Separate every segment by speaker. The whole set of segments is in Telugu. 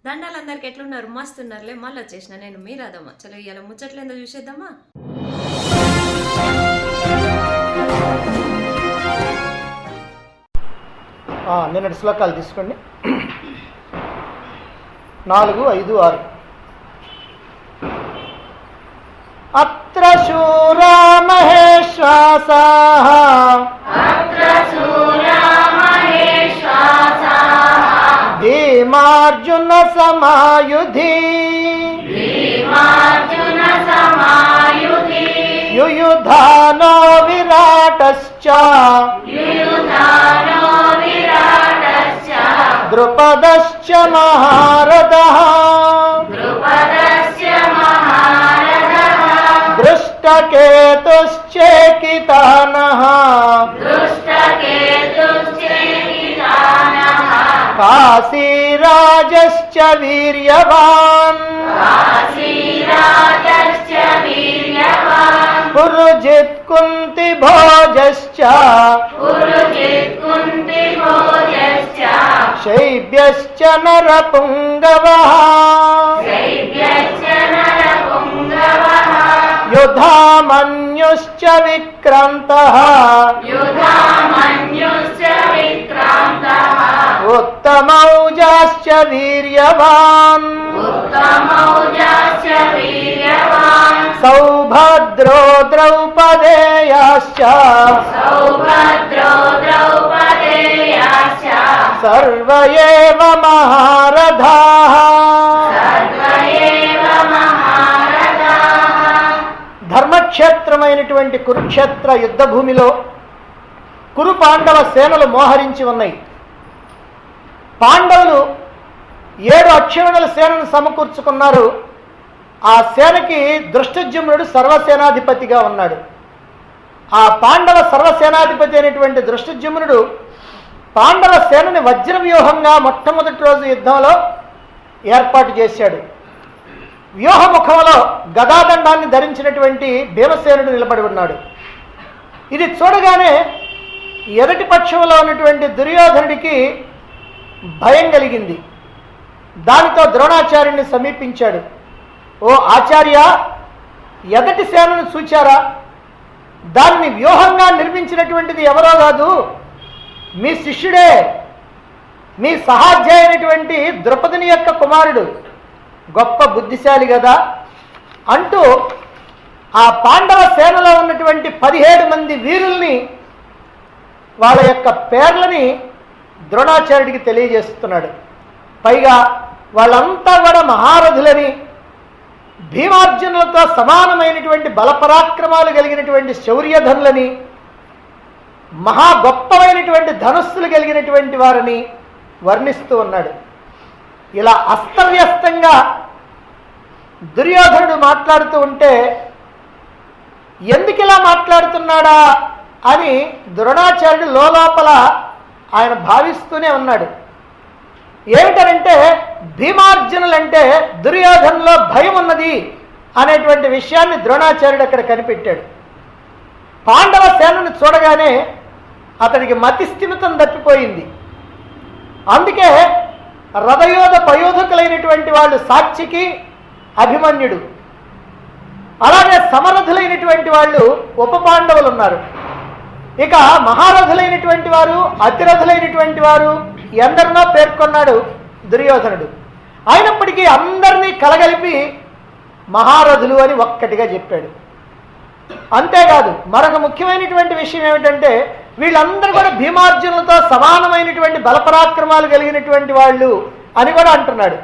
Speaker 1: దండాలు అందరికి ఎట్లున్నారు? మస్తున్నారులే. మళ్ళీ వచ్చేసిన నేను మీ రాదమ్మ. చలో ఇవాళ ముచ్చట్లేందో చూసేద్దామా.
Speaker 2: నిన్నటి శ్లోకాలు తీసుకోండి. 4, 5, 6. అత్ర శూరా మహేశ్వాసాః భీమార్జున సమాయుధి యుయుధానో విరాటశ్చ ద్రుపదశ్చ మహారథః దృష్టకేతుశ్చేకితానః కాశీరాజశ్చ వీర్యవాన్ పురుజిత్ కుంతి భోజశ్చ శైబ్యశ్చ నరపుంగవః యుధామన్యుశ్చ విక్రాంతః ఉత్తమౌజాశ్చ వీర్యవాన్ సౌభద్రో ద్రౌపదేయాశ్చ సర్వ ఏవ మహారథాః. ధర్మక్షేత్రమైనటువంటి కురుక్షేత్ర యుద్ధ భూమిలో కురు పాండవ సేనలు మోహరించి ఉన్నాయి. పాండవులు 7 అక్షౌహిణుల సేనను సమకూర్చుకున్నారు. ఆ సేనకి దృష్టజుమ్నుడు సర్వసేనాధిపతిగా ఉన్నాడు. ఆ పాండవ సర్వసేనాధిపతి అయినటువంటి దృష్టజుమ్నుడు పాండవ సేనని వజ్రవ్యూహంగా మొట్టమొదటి రోజు యుద్ధంలో ఏర్పాటు చేశాడు. వ్యూహముఖంలో గదాదండాన్ని ధరించినటువంటి భీమసేనుడు నిలబడి ఉన్నాడు. ఇది చూడగానే ఎదుటి పక్షంలో ఉన్నటువంటి దుర్యోధనుడికి భయం కలిగింది. దానితో ద్రోణాచార్యుని సమీపించాడు. ఓ ఆచార్య, ఎదటి సేనను చూచారా? దాన్ని వ్యూహంగా నిర్మించినటువంటిది ఎవరో కాదు, మీ శిష్యుడే, మీ సహాధ్యాయ అయినటువంటి ద్రౌపదిని యొక్క కుమారుడు, గొప్ప బుద్ధిశాలి కదా అంటూ ఆ పాండవ సేనలో ఉన్నటువంటి 17 మంది వీరుల్ని వాళ్ళ యొక్క పేర్లని ద్రోణాచార్యుడికి తెలియజేస్తున్నాడు. పైగా వాళ్ళంతా కూడా మహారథులని, భీమార్జునులతో సమానమైనటువంటి బలపరాక్రమాలు కలిగినటువంటి శౌర్యధనులని, మహా గొప్పమైనటువంటి ధనుస్సులు కలిగినటువంటి వారిని వర్ణిస్తూ ఉన్నాడు. ఇలా అస్తవ్యస్తంగా దుర్యోధనుడు మాట్లాడుతూ ఉంటే ఎందుకు ఇలా మాట్లాడుతున్నాడా అని ద్రోణాచార్యుడు లోపల ఆయన భావిస్తూనే ఉన్నాడు. ఏమిటనంటే భీమార్జునులంటే దుర్యోధనలో భయం ఉన్నది అనేటువంటి విషయాన్ని ద్రోణాచార్యుడు అక్కడ కనిపెట్టాడు. పాండవ సేనను చూడగానే అతనికి మతిస్థిమితం తప్పిపోయింది. అందుకే రథయోధ పయోధకులైనటువంటి వాళ్ళు సాత్యకి, అభిమన్యుడు, అలాగే సమరథులైనటువంటి వాళ్ళు ఉప పాండవులు ఉన్నారు. ఇక మహారథులైనటువంటి వారు, అతిరథులైనటువంటి వారు ఎందరినో పేర్కొన్నాడు దుర్యోధనుడు. అయినప్పటికీ అందరినీ కలగలిపి మహారథులు అని ఒక్కటిగా చెప్పాడు. అంతేకాదు మరొక ముఖ్యమైనటువంటి విషయం ఏమిటంటే వీళ్ళందరూ కూడా భీమార్జునులతో సమానమైనటువంటి బలపరాక్రమాలు కలిగినటువంటి వాళ్ళు అని కూడా అంటున్నాడు.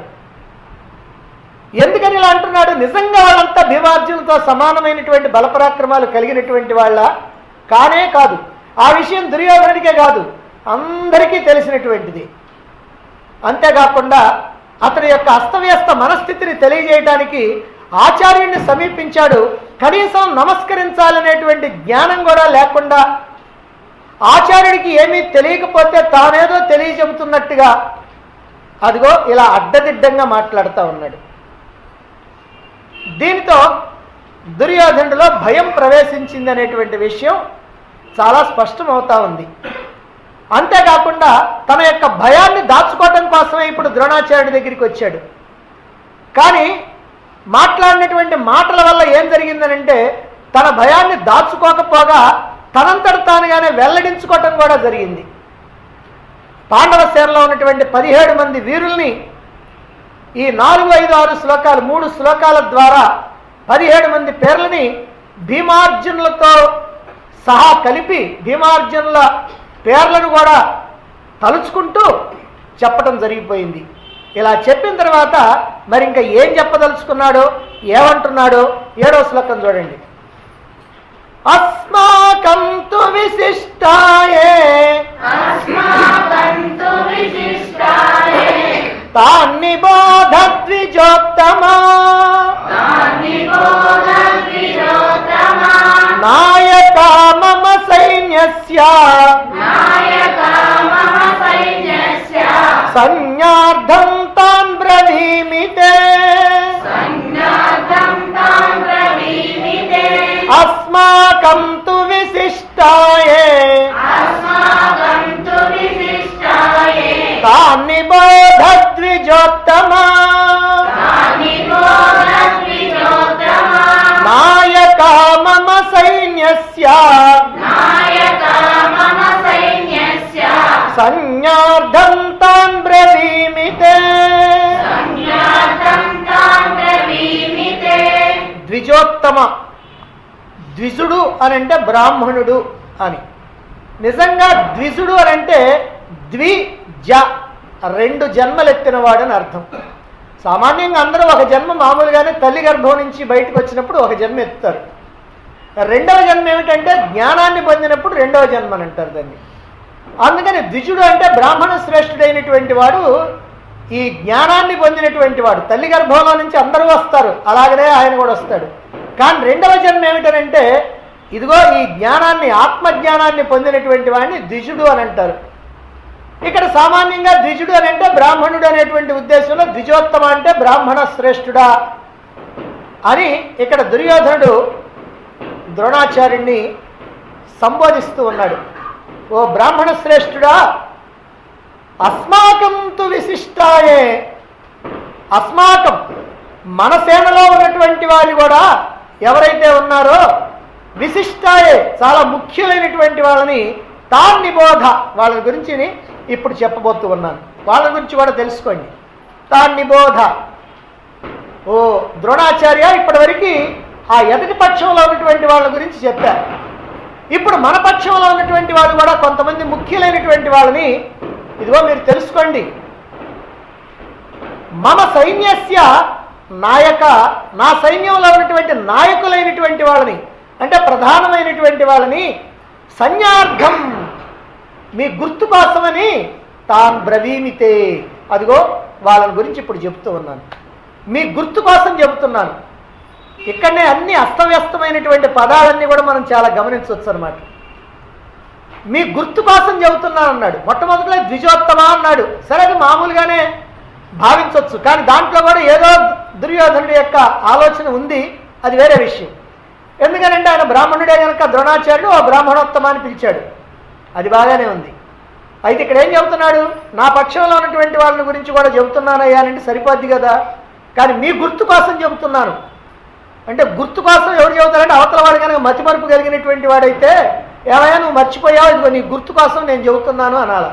Speaker 2: ఎందుకని ఇలా అంటున్నాడు? నిజంగా వాళ్ళంతా భీమార్జునులతో సమానమైనటువంటి బలపరాక్రమాలు కలిగినటువంటి వాళ్ళ? కానే కాదు. ఆ విషయం దుర్యోధనుడికే కాదు, అందరికీ తెలిసినటువంటిది. అంతేకాకుండా అతని యొక్క అస్తవ్యస్త మనస్థితిని తెలియజేయడానికి ఆచార్యుడిని సమీపించాడు. కనీసం నమస్కరించాలనేటువంటి జ్ఞానం కూడా లేకుండా, ఆచార్యుడికి ఏమీ తెలియకపోతే తానేదో తెలియజెబుతున్నట్టుగా అదిగో ఇలా అడ్డదిడ్డంగా మాట్లాడుతూ ఉన్నాడు. దీనితో దుర్యోధనుడిలో భయం ప్రవేశించింది అనేటువంటి విషయం చాలా స్పష్టమవుతా ఉంది. అంతేకాకుండా తన యొక్క భయాన్ని దాచుకోవడం కోసమే ఇప్పుడు ద్రోణాచార్యుడి దగ్గరికి వచ్చాడు. కానీ మాట్లాడినటువంటి మాటల వల్ల ఏం జరిగిందనంటే తన భయాన్ని దాచుకోకపోగా తనంతట తానుగానే వెల్లడించుకోవటం కూడా జరిగింది. పాండవ సేనలో ఉన్నటువంటి 17 మంది వీరుల్ని ఈ 4, 5, 6 శ్లోకాలు 3 శ్లోకాల ద్వారా 17 మంది పేర్లని భీమార్జునులతో సహా కలిపి భీమార్జునుల పేర్లను కూడా తలుచుకుంటూ చెప్పటం జరిగిపోయింది. ఇలా చెప్పిన తర్వాత మరి ఇంకా ఏం చెప్పదలుచుకున్నాడో ఏమంటున్నాడో 7వ శ్లోకం చూడండి. అస్మాకం తు విశిష్టాయే తాన్ని బోధ ద్విజోత్తమా నాయక మమ సైన్యస్య సంజ్ఞార్థం తాన్ బ్రవీమితే అస్మాకం తు విశిష్టాయే తాన్ని బోధ ద్విజోత్తమా నాయక మమ సైన్యస్య సంజ్ఞార్థం తాన్ బ్రవీమితే. ద్విజోత్తమ, ద్విజుడు అని అంటే బ్రాహ్మణుడు అని. నిజంగా ద్విజుడు అని అంటే ద్విజ, 2 జన్మలెత్తినవాడు అని అర్థం. సామాన్యంగా అందరూ ఒక జన్మ మామూలుగానే తల్లి గర్భం నుంచి బయటకు వచ్చినప్పుడు ఒక జన్మ ఎత్తుతారు. రెండవ జన్మ ఏమిటంటే జ్ఞానాన్ని పొందినప్పుడు రెండవ జన్మ అని అంటారు దాన్ని. అందుకని ద్విజుడు అంటే బ్రాహ్మణ శ్రేష్ఠుడైనటువంటి వాడు, ఈ జ్ఞానాన్ని పొందినటువంటి వాడు. తల్లి గర్భంలో నుంచి అందరూ వస్తారు, అలాగనే ఆయన కూడా వస్తాడు. కానీ రెండవ జన్మ ఏమిటనంటే ఇదిగో ఈ జ్ఞానాన్ని, ఆత్మజ్ఞానాన్ని పొందినటువంటి వాడిని ద్విజుడు అని అంటారు. ఇక్కడ సామాన్యంగా ద్విజుడు అని అంటే బ్రాహ్మణుడు అనేటువంటి ఉద్దేశంలో ద్విజోత్తమ అంటే బ్రాహ్మణ శ్రేష్ఠుడా అని ఇక్కడ దుర్యోధనుడు ద్రోణాచార్యుడిని సంబోధిస్తూ ఉన్నాడు. ఓ బ్రాహ్మణ శ్రేష్ఠుడా, అస్మాకం తు విశిష్టాయే, అస్మాకం మన సేనలో ఉన్నటువంటి వారు కూడా ఎవరైతే ఉన్నారో విశిష్టాయే చాలా ముఖ్యమైనటువంటి వాళ్ళని తాన్ నిబోధ, వాళ్ళ గురించి ఇప్పుడు చెప్పబోతూ ఉన్నాను. వాళ్ళ గురించి కూడా తెలుసుకోండి. తాన్ నిబోధ. ఓ ద్రోణాచార్య, ఇప్పటివరకు ఆ ఎదుటి పక్షంలో ఉన్నటువంటి వాళ్ళ గురించి చెప్పారు. ఇప్పుడు మన పక్షంలో ఉన్నటువంటి వాళ్ళు కూడా కొంతమంది ముఖ్యులైనటువంటి వాళ్ళని ఇదిగో మీరు తెలుసుకోండి. మమ సైన్యస్య నాయక, నా సైన్యంలో ఉన్నటువంటి నాయకులైనటువంటి వాళ్ళని అంటే ప్రధానమైనటువంటి వాళ్ళని సంజ్ఞార్థం, మీ గుర్తు కోసమని తాన్ బ్రవీమితే, అదిగో వాళ్ళని గురించి ఇప్పుడు చెబుతూ ఉన్నాను. మీ గుర్తు కోసం చెబుతున్నాను. ఇక్కడనే అన్ని అస్తవ్యస్తమైనటువంటి పదాలన్నీ కూడా మనం చాలా గమనించవచ్చు అన్నమాట. మీ గుర్తు కోసం చెబుతున్నాను అన్నాడు. మొట్టమొదటిలో ద్విజోత్తమ అన్నాడు. సరే, అది మామూలుగానే భావించవచ్చు. కానీ దాంట్లో కూడా ఏదో దుర్యోధనుడి యొక్క ఆలోచన ఉంది, అది వేరే విషయం. ఎందుకనంటే ఆయన బ్రాహ్మణుడే కనుక ద్రోణాచార్యుడు ఆ బ్రాహ్మణోత్తమ అని పిలిచాడు. అది బాగానే ఉంది. అయితే ఇక్కడ ఏం చెబుతున్నాడు? నా పక్షంలో ఉన్నటువంటి వాళ్ళని గురించి కూడా చెబుతున్నానయ్యా అంటే సరిపోద్ది కదా. కానీ మీ గుర్తు కోసం చెబుతున్నాను అంటే, గుర్తు కోసం ఎవరు చెబుతారంటే అవతల వాడు కనుక మతిమరుపు కలిగినటువంటి వాడైతే, ఏమైనా నువ్వు మర్చిపోయావు, ఇదిగో నీ గుర్తు కోసం నేను చెబుతున్నాను అనాల.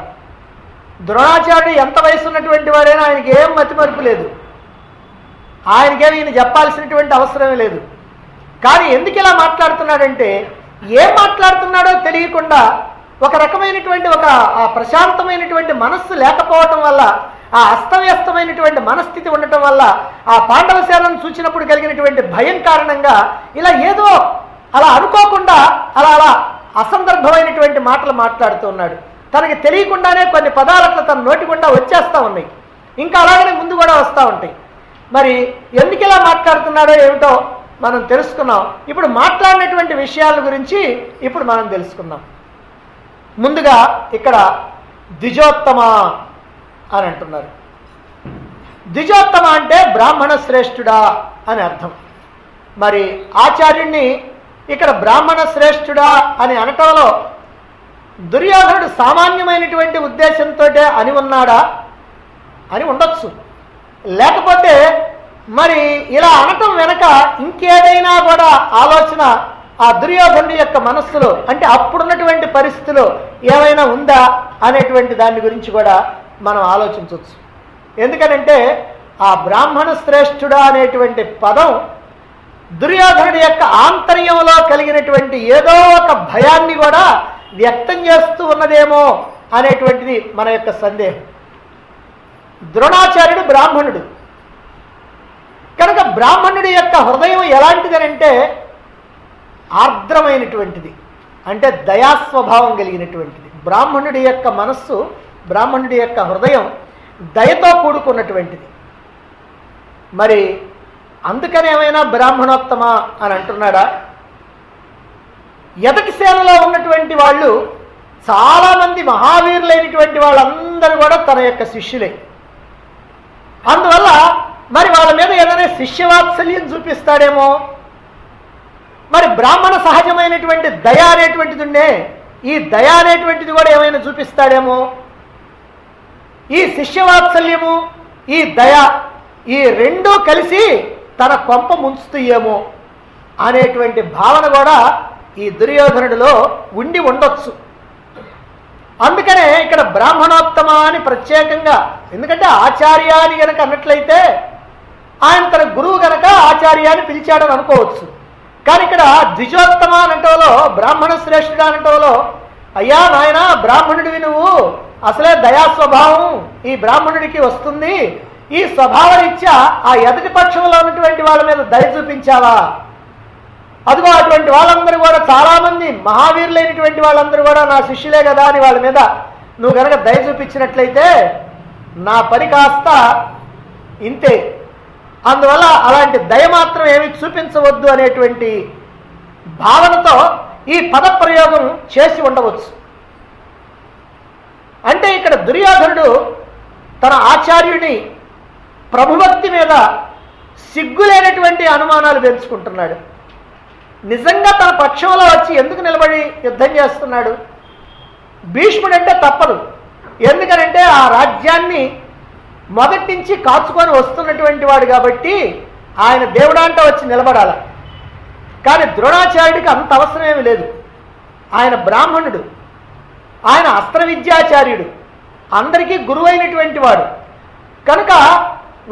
Speaker 2: ద్రోణాచార్యుడు ఎంత వయసు ఉన్నటువంటి వాడైనా ఆయనకి ఏం మతిమరుపు లేదు, ఆయనకేమి ఈయన చెప్పాల్సినటువంటి అవసరమే లేదు. కానీ ఎందుకు ఇలా మాట్లాడుతున్నాడంటే, ఏం మాట్లాడుతున్నాడో తెలియకుండా ఒక రకమైనటువంటి ఒక ప్రశాంతమైనటువంటి మనస్సు లేకపోవటం వల్ల, ఆ అస్తవ్యస్తమైనటువంటి మనస్థితి ఉండటం వల్ల, ఆ పాండవ సేనను చూసినప్పుడు కలిగినటువంటి భయం కారణంగా ఇలా ఏదో అలా అనుకోకుండా అలా అసందర్భమైనటువంటి మాటలు మాట్లాడుతున్నాడు. తనకి తెలియకుండానే కొన్ని పదాలు అట్లా తన నోటి గుండా వచ్చేస్తూ ఉన్నాయి, ఇంకా అలాగనే ముందు కూడా వస్తూ ఉంటాయి. మరి ఎందుకు ఇలా మాట్లాడుతున్నాడో ఏమిటో మనం తెలుసుకున్నాం. ఇప్పుడు మాట్లాడినటువంటి విషయాల గురించి ఇప్పుడు మనం తెలుసుకుందాం. ముందుగా ఇక్కడ ద్విజోత్తమ అని అంటున్నారు. ద్విజోత్తమ అంటే బ్రాహ్మణ శ్రేష్ఠుడా అని అర్థం. మరి ఆచార్యుణ్ణి ఇక్కడ బ్రాహ్మణ శ్రేష్ఠుడా అని అనటంలో దుర్యోధనుడు సామాన్యమైనటువంటి ఉద్దేశంతో అని ఉన్నాడా అని ఉండొచ్చు. లేకపోతే మరి ఇలా అనటం వెనక ఇంకేదైనా కూడా ఆలోచన ఆ దుర్యోధనుడి యొక్క మనస్సులో, అంటే అప్పుడున్నటువంటి పరిస్థితిలో ఏమైనా ఉందా అనేటువంటి దాని గురించి కూడా మనం ఆలోచించవచ్చు. ఎందుకనంటే ఆ బ్రాహ్మణ శ్రేష్ఠుడా అనేటువంటి పదం దుర్యోధనుడి యొక్క ఆంతర్యంలో కలిగినటువంటి ఏదో ఒక భయాన్ని కూడా వ్యక్తం చేస్తూ ఉన్నదేమో అనేటువంటిది మన యొక్క సందేహం. ద్రోణాచార్యుడు బ్రాహ్మణుడు కనుక బ్రాహ్మణుడి యొక్క హృదయం ఎలాంటిదనంటే ఆర్ద్రమైనటువంటిది, అంటే దయాస్వభావం కలిగినటువంటిది. బ్రాహ్మణుడి యొక్క మనస్సు, బ్రాహ్మణుడి యొక్క హృదయం దయతో కూడుకున్నటువంటిది. మరి అందుకని ఏమైనా బ్రాహ్మణోత్తమ అని అంటున్నాడా? ఎదటి సేనలో ఉన్నటువంటి వాళ్ళు చాలామంది మహావీరులైనటువంటి వాళ్ళందరూ కూడా తన యొక్క శిష్యులే. అందువల్ల మరి వాళ్ళ మీద ఏదైనా శిష్యవాత్సల్యం చూపిస్తాడేమో. మరి బ్రాహ్మణ సహజమైనటువంటి దయ అనేటువంటిది ఉండే, ఈ దయ అనేటువంటిది కూడా ఏమైనా చూపిస్తాడేమో. ఈ శిష్యవాత్సల్యము, ఈ దయ, ఈ రెండూ కలిసి తన కొంప ముంచుతాయేమో అనేటువంటి భావన కూడా ఈ దుర్యోధనుడిలో ఉండి ఉండొచ్చు. అందుకనే ఇక్కడ బ్రాహ్మణోత్తమ అని ప్రత్యేకంగా, ఎందుకంటే ఆచార్య అని గనక అన్నట్లయితే ఆయన తన గురువు గనక ఆచార్య అని పిలిచాడని అనుకోవచ్చు. కానీ ఇక్కడ ద్విజోత్తమ అనంటంలో, బ్రాహ్మణ శ్రేష్ఠుడు అనంటంలో, అయ్యా నాయన బ్రాహ్మణుడివి నువ్వు, అసలే దయాస్వభావం ఈ బ్రాహ్మణుడికి వస్తుంది, ఈ స్వభావరీత్యా ఆ ఎదుటి పక్షంలో ఉన్నటువంటి వాళ్ళ మీద దయ చూపించావా? అదిగో అటువంటి వాళ్ళందరూ కూడా చాలామంది మహావీరులైనటువంటి వాళ్ళందరూ కూడా నా శిష్యులే కదా అని వాళ్ళ మీద నువ్వు కనుక దయ చూపించినట్లయితే నా పని కాస్త ఇంతే. అందువల్ల అలాంటి దయ మాత్రం ఏమి చూపించవద్దు అనేటువంటి భావనతో ఈ పదప్రయోగం చేసి ఉండవచ్చు. అంటే ఇక్కడ దుర్యోధనుడు తన ఆచార్యుని ప్రభుభక్తి మీద సిగ్గులేనటువంటి అనుమానాలు పెంచుకుంటున్నాడు. నిజంగా తన పక్షంలో వచ్చి ఎందుకు నిలబడి యుద్ధం చేస్తున్నాడు? భీష్ముడంటే తప్పదు, ఎందుకనంటే ఆ రాజ్యాన్ని మొదటి నుంచి కాచుకొని వస్తున్నటువంటి వాడు కాబట్టి ఆయన దేవుడాంట వచ్చి నిలబడాలి. కానీ ద్రోణాచార్యుడికి అంత అవసరమేమి లేదు. ఆయన బ్రాహ్మణుడు, ఆయన అస్త్ర విద్యాచార్యుడు, అందరికీ గురువైనటువంటి వాడు కనుక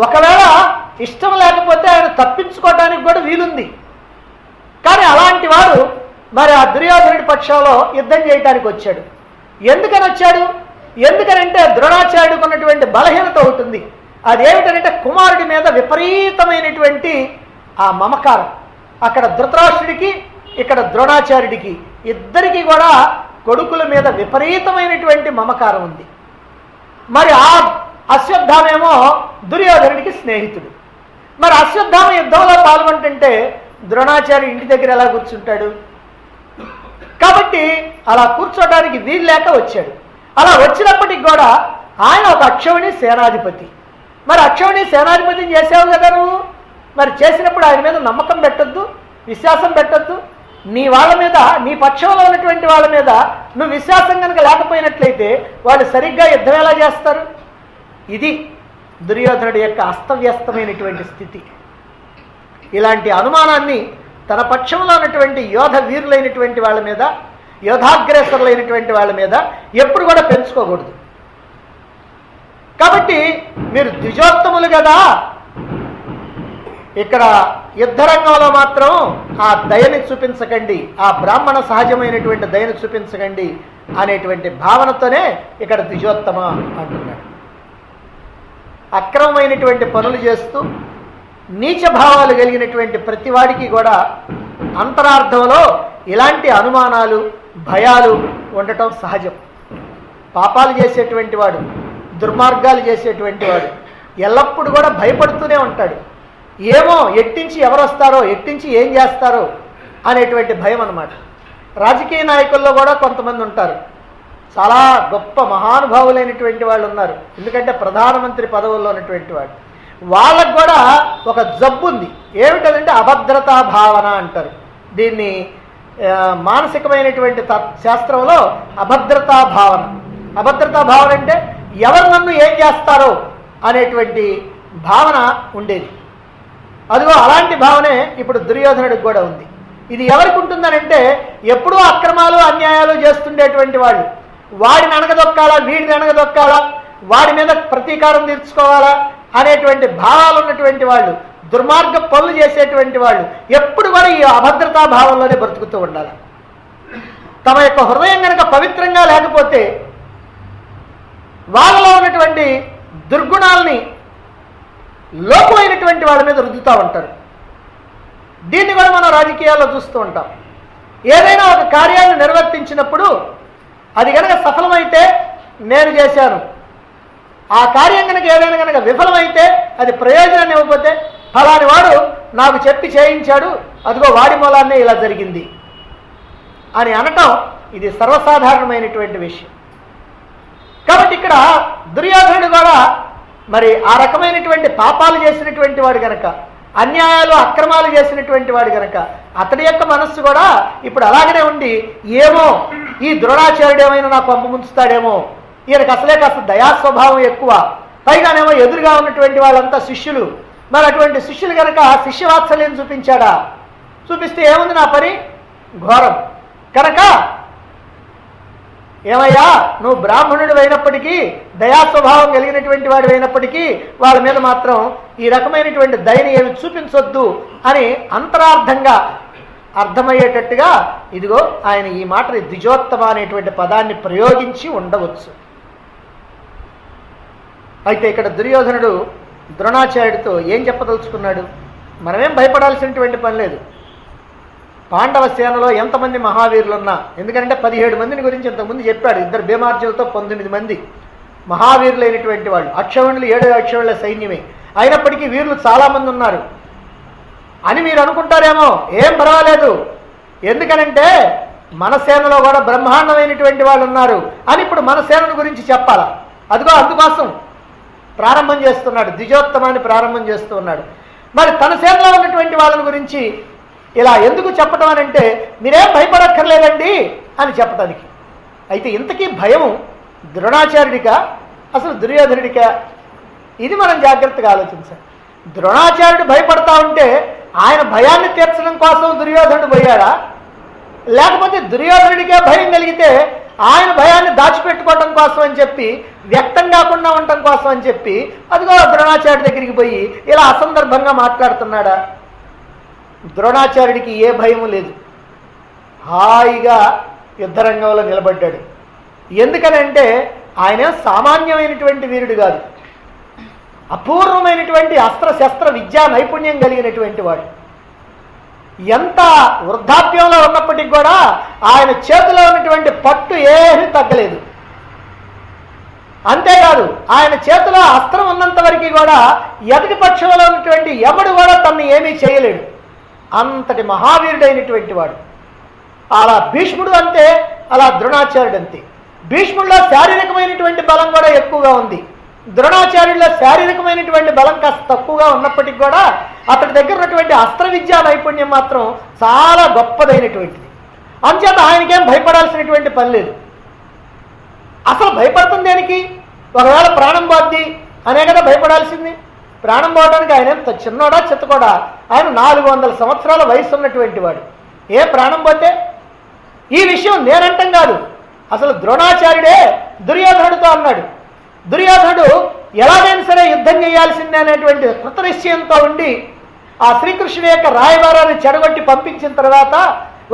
Speaker 2: ఒకవేళ ఇష్టం లేకపోతే ఆయన తప్పించుకోవడానికి కూడా వీలుంది. కానీ అలాంటి వాడు మరి ఆ దుర్యోధనుడి పక్షంలో యుద్ధం చేయడానికి వచ్చాడు. ఎందుకని వచ్చాడు? ఎందుకనంటే ద్రోణాచార్యుడికి ఉన్నటువంటి బలహీనత అవుతుంది. అదేమిటంటే కుమారుడి మీద విపరీతమైనటువంటి ఆ మమకారం. అక్కడ ధృతరాష్ట్రుడికి, ఇక్కడ ద్రోణాచార్యుడికి ఇద్దరికీ కూడా కొడుకుల మీద విపరీతమైనటువంటి మమకారం ఉంది. మరి ఆ అశ్వత్థామేమో దుర్యోధనుడికి స్నేహితుడు. మరి అశ్వత్థామ యుద్ధంలో పాల్గొంటుంటే ద్రోణాచార్యుడు ఇంటి దగ్గర ఎలా కూర్చుంటాడు? కాబట్టి అలా కూర్చోడానికి వీలు లేక వచ్చాడు. అలా వచ్చినప్పటికి కూడా ఆయన ఒక అక్షౌహిణి సేనాధిపతి. మరి అక్షౌహిణి సేనాధిపతిని చేసావు కదా నువ్వు, మరి చేసినప్పుడు ఆయన మీద నమ్మకం పెట్టద్దు, విశ్వాసం పెట్టద్దు. నీ వాళ్ళ మీద, నీ పక్షంలో ఉన్నటువంటి వాళ్ళ మీద నువ్వు విశ్వాసం కనుక లేకపోయినట్లయితే వాళ్ళు సరిగ్గా యుద్ధం ఎలా చేస్తారు? ఇది దుర్యోధనుడి యొక్క అస్తవ్యస్తమైనటువంటి స్థితి. ఇలాంటి అనుమానాన్ని తన పక్షంలో ఉన్నటువంటి యోధ వీరులైనటువంటి వాళ్ళ మీద, యోధాగ్రేసరులైనటువంటి వాళ్ళ మీద ఎప్పుడు కూడా పెంచుకోకూడదు. కాబట్టి మీరు ద్విజోత్తములు కదా, ఇక్కడ యుద్ధరంగంలో మాత్రం ఆ దయని చూపించకండి, ఆ బ్రాహ్మణ సహజమైనటువంటి దయని చూపించకండి అనేటువంటి భావనతోనే ఇక్కడ ద్విజోత్తమ అంటున్నాడు. అక్రమమైనటువంటి పనులు చేస్తూ నీచ భావాలు కలిగినటువంటి ప్రతివాడికి కూడా అంతరార్థంలో ఇలాంటి అనుమానాలు, భయాలు ఉండటం సహజం. పాపాలు చేసేటువంటి వాడు, దుర్మార్గాలు చేసేటువంటి వాడు ఎల్లప్పుడూ కూడా భయపడుతూనే ఉంటాడు. ఏమో ఎట్టించి ఎవరు వస్తారో, ఎట్టించి ఏం చేస్తారో అనేటువంటి భయం అన్నమాట. రాజకీయ నాయకుల్లో కూడా కొంతమంది ఉంటారు, చాలా గొప్ప మహానుభావులైనటువంటి వాళ్ళు ఉన్నారు. ఎందుకంటే ప్రధానమంత్రి పదవుల్లో ఉన్నటువంటి వాడు, వాళ్ళకు కూడా ఒక జబ్బు ఉంది. ఏమిటంటే అభద్రతా భావన అంటారు దీన్ని. మానసికమైనటువంటి శాస్త్రంలో అభద్రతా భావన. అభద్రతా భావన అంటే ఎవరు నన్ను ఏం చేస్తారో అనేటువంటి భావన ఉండేది. అదిగో అలాంటి భావనే ఇప్పుడు దుర్యోధనుడికి కూడా ఉంది. ఇది ఎవరికి ఉంటుందనంటే ఎప్పుడూ అక్రమాలు అన్యాయాలు చేస్తుండేటువంటి వాళ్ళు, వాడిని అణగదొక్కాలా, వీడిని అణగదొక్కాలా, వాడి మీద ప్రతీకారం తీర్చుకోవాలా అనేటువంటి భావాలు ఉన్నటువంటి వాళ్ళు, దుర్మార్గ పనులు చేసేటువంటి వాళ్ళు ఎప్పుడు కూడా ఈ అభద్రతా భావంలోనే బ్రతుకుతూ ఉండాలి. తమ యొక్క హృదయం కనుక పవిత్రంగా లేకపోతే వాళ్ళలో ఉన్నటువంటి దుర్గుణాలని లోకులైనటువంటి వాళ్ళ మీద రుద్దుతూ ఉంటారు. దీన్ని కూడా మనం రాజకీయాల్లో చూస్తూ ఉంటాం. ఏదైనా ఒక కార్యాన్ని నిర్వర్తించినప్పుడు అది కనుక సఫలమైతే నేను చేశాను, ఆ కార్యం కనుక ఏదైనా కనుక విఫలమైతే, అది ప్రయోజనాన్ని ఇవ్వకపోతే ఫలాని వాడు నాకు చెప్పి చేయించాడు, అదిగో వాడి మూలాన్నే ఇలా జరిగింది అని అనటం ఇది సర్వసాధారణమైనటువంటి విషయం. కాబట్టి ఇక్కడ దుర్యోధనుడు కూడా మరి ఆ రకమైనటువంటి పాపాలు చేసినటువంటి వాడు కనుక, అన్యాయాలు అక్రమాలు చేసినటువంటి వాడు కనుక అతడి యొక్క మనస్సు కూడా ఇప్పుడు అలాగనే ఉండి, ఏమో ఈ ద్రోణాచార్యుడు ఏమైనా నాకు పంపు ముంచుతాడేమో, ఈయనకు అసలే కాస్త దయాస్వభావం ఎక్కువ, పైగానేమో ఎదురుగా ఉన్నటువంటి వాళ్ళంతా శిష్యులు, మరి అటువంటి శిష్యులు కనుక శిష్యవాత్సల్యం చూపించాడా, చూపిస్తే ఏముంది నా పని ఘోరం. కనుక ఏమయ్యా, నువ్వు బ్రాహ్మణుడు అయినప్పటికీ, దయాస్వభావం కలిగినటువంటి వాడు అయినప్పటికీ వాళ్ళ మీద మాత్రం ఈ రకమైనటువంటి దయని ఏమి చూపించొద్దు అని అంతరార్థంగా అర్థమయ్యేటట్టుగా ఇదిగో ఆయన ఈ మాటని ద్విజోత్తమ అనేటువంటి పదాన్ని ప్రయోగించి ఉండవచ్చు. అయితే ఇక్కడ దుర్యోధనుడు ద్రోణాచార్యుడితో ఏం చెప్పదలుచుకున్నాడు? మనమేం భయపడాల్సినటువంటి పని లేదు. పాండవ సేనలో ఎంతమంది మహావీరులు ఉన్నా, ఎందుకంటే 17 మందిని గురించి ఇంతకుముందు చెప్పాడు, 2 భీమార్జులతో 19 మంది మహావీరులైనటువంటి వాళ్ళు, అక్షౌణులు 7 అక్షౌణుల సైన్యమే, అయినప్పటికీ వీరులు చాలామంది ఉన్నారు అని మీరు అనుకుంటారేమో. ఏం పర్వాలేదు, ఎందుకనంటే మన సేనలో కూడా బ్రహ్మాండమైనటువంటి వాళ్ళు ఉన్నారు అని ఇప్పుడు మన సేనను గురించి చెప్పాలా. అదిగో అందుకోసం ప్రారంభం చేస్తున్నాడు, ద్విజోత్తమాన్ని ప్రారంభం చేస్తూ ఉన్నాడు. మరి తన సేనలో ఉన్నటువంటి వాళ్ళని గురించి ఇలా ఎందుకు చెప్పటం అని అంటే, మీరేం భయపడక్కర్లేదండి అని చెప్పడానికి. అయితే ఇంతకీ భయం ద్రోణాచార్యుడికా అసలు దుర్యోధనుడికా? ఇది మనం జాగ్రత్తగా ఆలోచించాలి. ద్రోణాచార్యుడు భయపడతా ఉంటే ఆయన భయాన్ని తీర్చడం కోసం దుర్యోధనుడు పోయాడా, లేకపోతే దుర్యోధనుడికే భయం కలిగితే ఆయన భయాన్ని దాచిపెట్టుకోవటం కోసం అని చెప్పి, వ్యక్తం కాకుండా ఉండటం కోసం అని చెప్పి అదిగో ద్రోణాచార్యుడి దగ్గరికి పోయి ఇలా అసందర్భంగా మాట్లాడుతున్నాడా? ద్రోణాచార్యుడికి ఏ భయము లేదు, హాయిగా యుద్ధరంగంలో నిలబడ్డాడు. ఎందుకనంటే ఆయన సామాన్యమైనటువంటి వీరుడు కాదు, అపూర్వమైనటువంటి అస్త్రశస్త్ర విద్యా నైపుణ్యం కలిగినటువంటి వాడు. ఎంత వృద్ధాప్యంలో ఉన్నప్పటికీ కూడా ఆయన చేతిలో ఉన్నటువంటి పట్టు ఏమీ తగ్గలేదు. అంతేకాదు ఆయన చేతిలో అస్త్రం ఉన్నంత వరకు కూడా ఎదుటి పక్షంలో ఉన్నటువంటి ఎవడు కూడా తనని ఏమీ చేయలేడు. అంతటి మహావీరుడైనటువంటి వాడు. అలా భీష్ముడు అంతే, అలా ద్రోణాచార్యుడు అంతే. భీష్ముడిలో శారీరకమైనటువంటి బలం కూడా ఎక్కువగా ఉంది, ద్రోణాచార్యుడిలో శారీరకమైనటువంటి బలం కాస్త తక్కువగా ఉన్నప్పటికీ కూడా అతడి దగ్గర ఉన్నటువంటి అస్త్ర విద్యా నైపుణ్యం మాత్రం చాలా గొప్పదైనటువంటిది. అంచేత ఆయనకేం భయపడాల్సినటువంటి పని లేదు. అసలు భయపడుతుంది దేనికి? ఒకవేళ ప్రాణం పోద్ది అనే కదా భయపడాల్సింది. ప్రాణం పోవడానికి ఆయన ఎంత చిన్నోడా చిత్తకోడా? ఆయన 400 సంవత్సరాల వయసు ఉన్నటువంటి వాడు. ఏ ప్రాణం పోతే? ఈ విషయం నేనంటాం కాదు, అసలు ద్రోణాచార్యుడే దుర్యోధనుడితో అన్నాడు. దుర్యోధనుడు ఎలాగైనా సరే యుద్ధం చేయాల్సిందే అనేటువంటి కృతనిశ్చయంతో ఉండి ఆ శ్రీకృష్ణుడి యొక్క రాయబారాన్ని చెడగొట్టి పంపించిన తర్వాత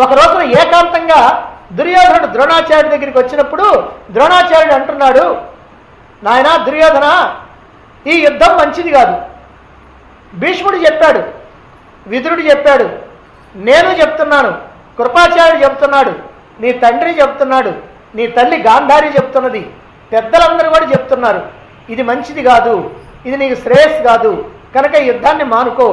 Speaker 2: ఒక రోజున ఏకాంతంగా దుర్యోధనుడు ద్రోణాచార్యుడి దగ్గరికి వచ్చినప్పుడు ద్రోణాచార్యుడు అంటున్నాడు, నాయనా దుర్యోధన, ఈ యుద్ధం మంచిది కాదు. భీష్ముడు చెప్పాడు, విదురుడు చెప్పాడు, నేను చెప్తున్నాను, కృపాచార్యుడు చెప్తున్నాడు, నీ తండ్రి చెప్తున్నాడు, నీ తల్లి గాంధారి చెప్తున్నది, పెద్దలందరూ కూడా చెప్తున్నారు, ఇది మంచిది కాదు, ఇది నీకు శ్రేయస్సు కాదు, కనుక ఈ యుద్ధాన్ని మానుకో,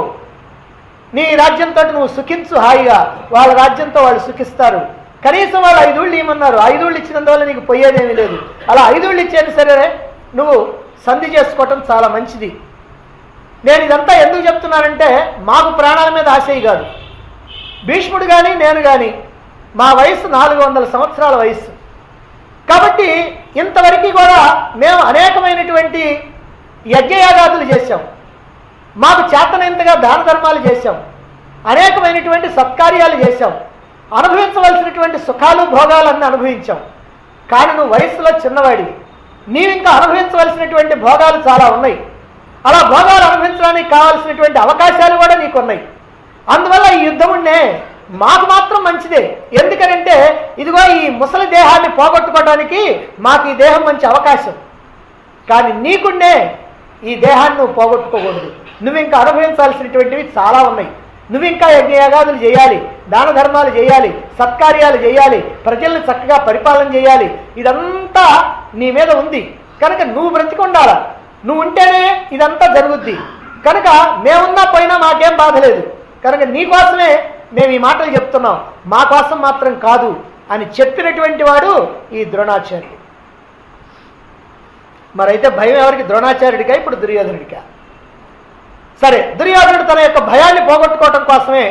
Speaker 2: నీ రాజ్యంతో నువ్వు సుఖించు హాయిగా, వాళ్ళ రాజ్యంతో వాళ్ళు సుఖిస్తారు, కనీసం వాళ్ళు 5 ఊళ్ళు ఇవ్వమన్నారు, 5 ఊళ్ళు ఇచ్చినందువల్ల నీకు పోయేదేమీ లేదు, అలా 5 ఊళ్ళు ఇచ్చేది సరే నువ్వు సంధి చేసుకోవటం చాలా మంచిది. నేను ఇదంతా ఎందుకు చెప్తున్నానంటే మాకు ప్రాణాల మీద ఆశయి కాదు. భీష్ముడు కానీ నేను కానీ మా వయసు 400 సంవత్సరాల వయసు. కాబట్టి ఇంతవరకు కూడా మేము అనేకమైనటువంటి యజ్ఞయాగాదులు చేశాం, మాకు చేతనైనంతగా దాన ధర్మాలు చేశాం, అనేకమైనటువంటి సత్కార్యాలు చేశాం, అనుభవించవలసినటువంటి సుఖాలు భోగాలన్నీ అనుభవించాం. కానీ నువ్వు వయసులో చిన్నవాడివి, నీవు ఇంకా అనుభవించవలసినటువంటి భోగాలు చాలా ఉన్నాయి. అలా భోగాలు అనుభవించడానికి కావాల్సినటువంటి అవకాశాలు కూడా నీకు ఉన్నాయి. అందువల్ల ఈ యుద్ధం ఉండే మాకు మాత్రం మంచిదే. ఎందుకనంటే ఇదిగో ఈ ముసలి దేహాన్ని పోగొట్టుకోవడానికి మాకు ఈ దేహం మంచి అవకాశం. కానీ నీకుండే ఈ దేహాన్ని నువ్వు పోగొట్టుకోకూడదు. నువ్వు ఇంకా అనుభవించాల్సినటువంటివి చాలా ఉన్నాయి. నువ్వు ఇంకా యజ్ఞయాగాదులు చేయాలి, దాన ధర్మాలు చేయాలి, సత్కార్యాలు చేయాలి, ప్రజల్ని చక్కగా పరిపాలన చేయాలి. ఇదంతా నీ మీద ఉంది కనుక నువ్వు బ్రతికుండాలా. నువ్వు ఉంటేనే ఇదంతా జరుగుద్ది. కనుక మేమున్నా పోయినా మాకేం బాధ లేదు. కనుక నీకోసమే మేము ఈ మాటలు చెప్తున్నాం, మా కోసం మాత్రం కాదు అని చెప్పినటువంటి వాడు ఈ ద్రోణాచార్యుడు. మరైతే భయం ఎవరికి? ద్రోణాచార్యుడిగా, ఇప్పుడు దుర్యోధనుడిగా? సరే, దుర్యోధనుడు తన యొక్క భయాన్ని పోగొట్టుకోవటం కోసమే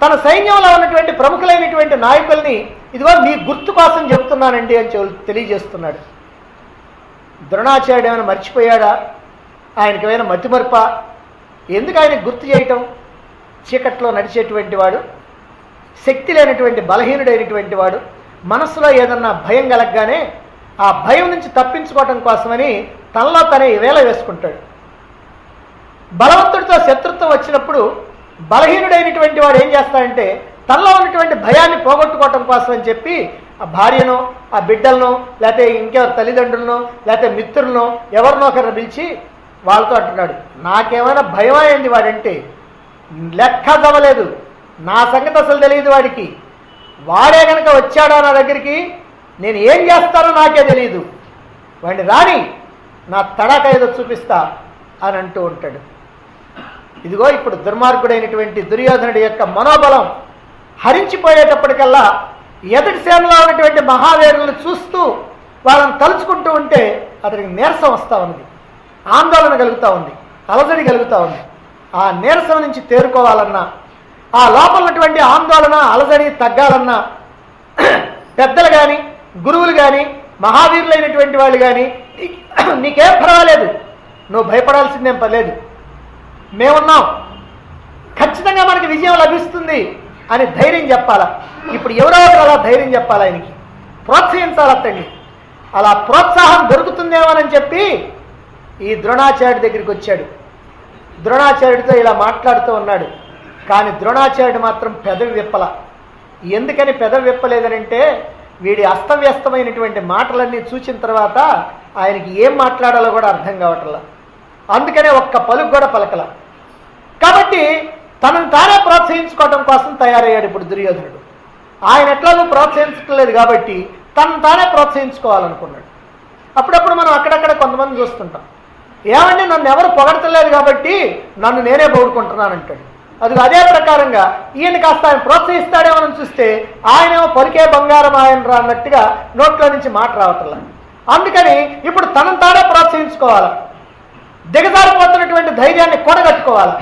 Speaker 2: తన సైన్యంలో ఉన్నటువంటి ప్రముఖులైనటువంటి నాయకుల్ని ఇదిగో మీ గుర్తు కోసం చెప్తున్నానండి అని తెలియజేస్తున్నాడు. ద్రోణాచార్యుడు ఏమైనా మర్చిపోయాడా? ఆయనకి ఏమైనా మతిమరుప? ఎందుకు ఆయనకు గుర్తు చేయటం? చీకట్లో నడిచేటువంటి వాడు, శక్తి లేనటువంటి బలహీనుడైనటువంటి వాడు, మనస్సులో ఏదన్నా భయం కలగగానే ఆ భయం నుంచి తప్పించుకోవటం కోసమని తనలో తనే వేల వేసుకుంటాడు. బలవంతుడితో శత్రుత్వం వచ్చినప్పుడు బలహీనుడైనటువంటి వాడు ఏం చేస్తాడంటే తనలో ఉన్నటువంటి భయాన్ని పోగొట్టుకోవటం కోసం అని చెప్పి ఆ భార్యనో, ఆ బిడ్డలనో, లేకపోతే ఇంకెవరి తల్లిదండ్రులనో, లేకపోతే మిత్రులనో ఎవరినో ఒకరిని పిలిచి వాళ్ళతో అంటున్నాడు, నాకేమైనా భయం అయింది వాడంటే లెక్క చదవలేదు, నా సంగతి అసలు తెలియదు వాడికి. వాడే కనుక వచ్చాడా నా దగ్గరికి నేను ఏం చేస్తానో నాకే తెలియదు, వాడిని రాని నా తడాక ఏదో చూపిస్తా అని అంటూ ఉంటాడు. ఇదిగో ఇప్పుడు దుర్మార్గుడైనటువంటి దుర్యోధనుడి యొక్క మనోబలం హరించిపోయేటప్పటికల్లా ఎదుటి సేనలో ఉన్నటువంటి మహావీరులను చూస్తూ వాళ్ళని తలుచుకుంటూ ఉంటే అతనికి నీరసం వస్తూ ఉంది, ఆందోళన కలుగుతూ ఉంది, అలజడి కలుగుతూ ఉంది. ఆ నీరసం నుంచి తేరుకోవాలన్నా, ఆ లోపల ఉన్నటువంటి ఆందోళన అలజడి తగ్గాలన్నా పెద్దలు కానీ, గురువులు కానీ, మహావీరులైనటువంటి వాళ్ళు కానీ నీకేం పర్వాలేదు, నువ్వు భయపడాల్సిందేం పర్లేదు, మేమున్నాం, ఖచ్చితంగా మనకి విజయం లభిస్తుంది అని ధైర్యం చెప్పాలా. ఇప్పుడు ఎవరో ఒకరు అలా ధైర్యం చెప్పాలి, ఆయనకి ప్రోత్సహించాలి అతన్ని. అలా ప్రోత్సాహం దొరుకుతుందేమోనని చెప్పి ఈ ద్రోణాచార్యుడి దగ్గరికి వచ్చాడు. ద్రోణాచార్యుడితో ఇలా మాట్లాడుతూ ఉన్నాడు. కానీ ద్రోణాచార్యుడు మాత్రం పెదవి విప్పల. ఎందుకని పెదవి విప్పలేదనంటే వీడి అస్తవ్యస్తమైనటువంటి మాటలన్నీ చూసిన తర్వాత ఆయనకి ఏం మాట్లాడాలో కూడా అర్థం కావట్లా. అందుకనే ఒక్క పలుకు కూడా పలకల. కాబట్టి తనను తానే ప్రోత్సహించుకోవడం కోసం తయారయ్యాడు ఇప్పుడు దుర్యోధనుడు. ఆయన ఎట్లాగూ ప్రోత్సహించట్లేదు కాబట్టి తనను తానే ప్రోత్సహించుకోవాలనుకున్నాడు. అప్పుడప్పుడు మనం అక్కడక్కడ కొంతమంది చూస్తుంటాం, ఏమంటే నన్ను ఎవరు పొగడతలేదు కాబట్టి నన్ను నేనే పొగుడుకుంటున్నానంటాడు. అది అదే ప్రకారంగా ఈయన కాస్త ఆయన ప్రోత్సహిస్తాడేమని చూస్తే ఆయనేమో పలికే బంగారం ఆయన రా అన్నట్టుగా నోట్లో నుంచి మాట రావట్లా. అందుకని ఇప్పుడు తనను తానే ప్రోత్సహించుకోవాలి, దిగజారిపోతున్నటువంటి ధైర్యాన్ని కూడగట్టుకోవాలి.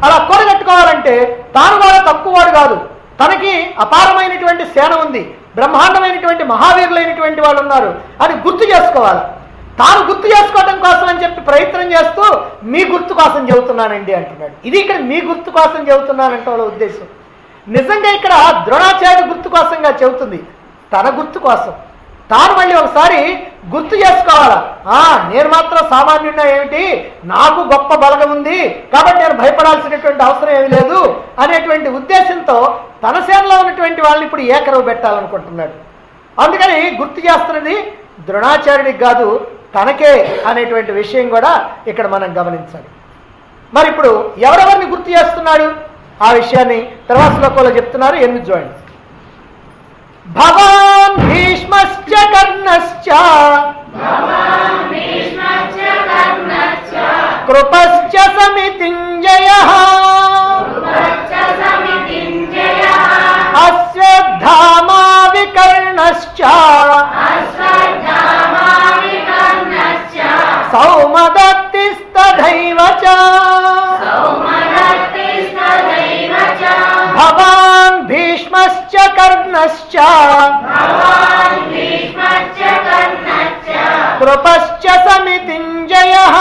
Speaker 2: అలా కూడగట్టుకోవాలంటే తాను కూడా తక్కువవాడు కాదు, తనకి అపారమైనటువంటి సేన ఉంది, బ్రహ్మాండమైనటువంటి మహావీరులైనటువంటి వాళ్ళు ఉన్నారు అని గుర్తు చేసుకోవాలి. తాను గుర్తు చేసుకోవడం కోసం అని చెప్పి ప్రయత్నం చేస్తూ మీ గుర్తు కోసం చెబుతున్నానండి అంటున్నాడు. ఇది ఇక్కడ మీ గుర్తు కోసం చెబుతున్నానంటే వాళ్ళ ఉద్దేశం. నిజంగా ఇక్కడ ద్రోణాచార్యుడు గుర్తు కోసంగా చెబుతుంది, తన గుర్తు కోసం. తాను మళ్ళీ ఒకసారి గుర్తు చేసుకోవాలా, నేను మాత్రం సామాన్యుడినా ఏమిటి, నాకు గొప్ప బలగం ఉంది కాబట్టి నేను భయపడాల్సినటువంటి అవసరం ఏమీ లేదు అనేటువంటి ఉద్దేశంతో తన సేనలో ఉన్నటువంటి వాళ్ళని ఇప్పుడు ఏకరవు పెట్టాలనుకుంటున్నాడు. అందుకని గుర్తు చేస్తున్నది ద్రోణాచార్యుడికి కాదు, తనకే అనేటువంటి విషయం కూడా ఇక్కడ మనం గమనించాలి. మరి ఇప్పుడు ఎవరెవరిని గుర్తు చేస్తున్నాడు ఆ విషయాన్ని తర్వాత శ్లోకంలో చెప్తున్నారు. 8 చూడండి. భవాన్ భీష్మశ్చ కర్ణశ్చ కృపశ్చ సమితింజయః అశ్వత్థామా వికర్ణశ్చ సౌమదత్తిస్తథైవ చ భవాన్ భీష్మశ్చ కర్ణ కర్ణశ్చ కృపశ్చ సమితింజయః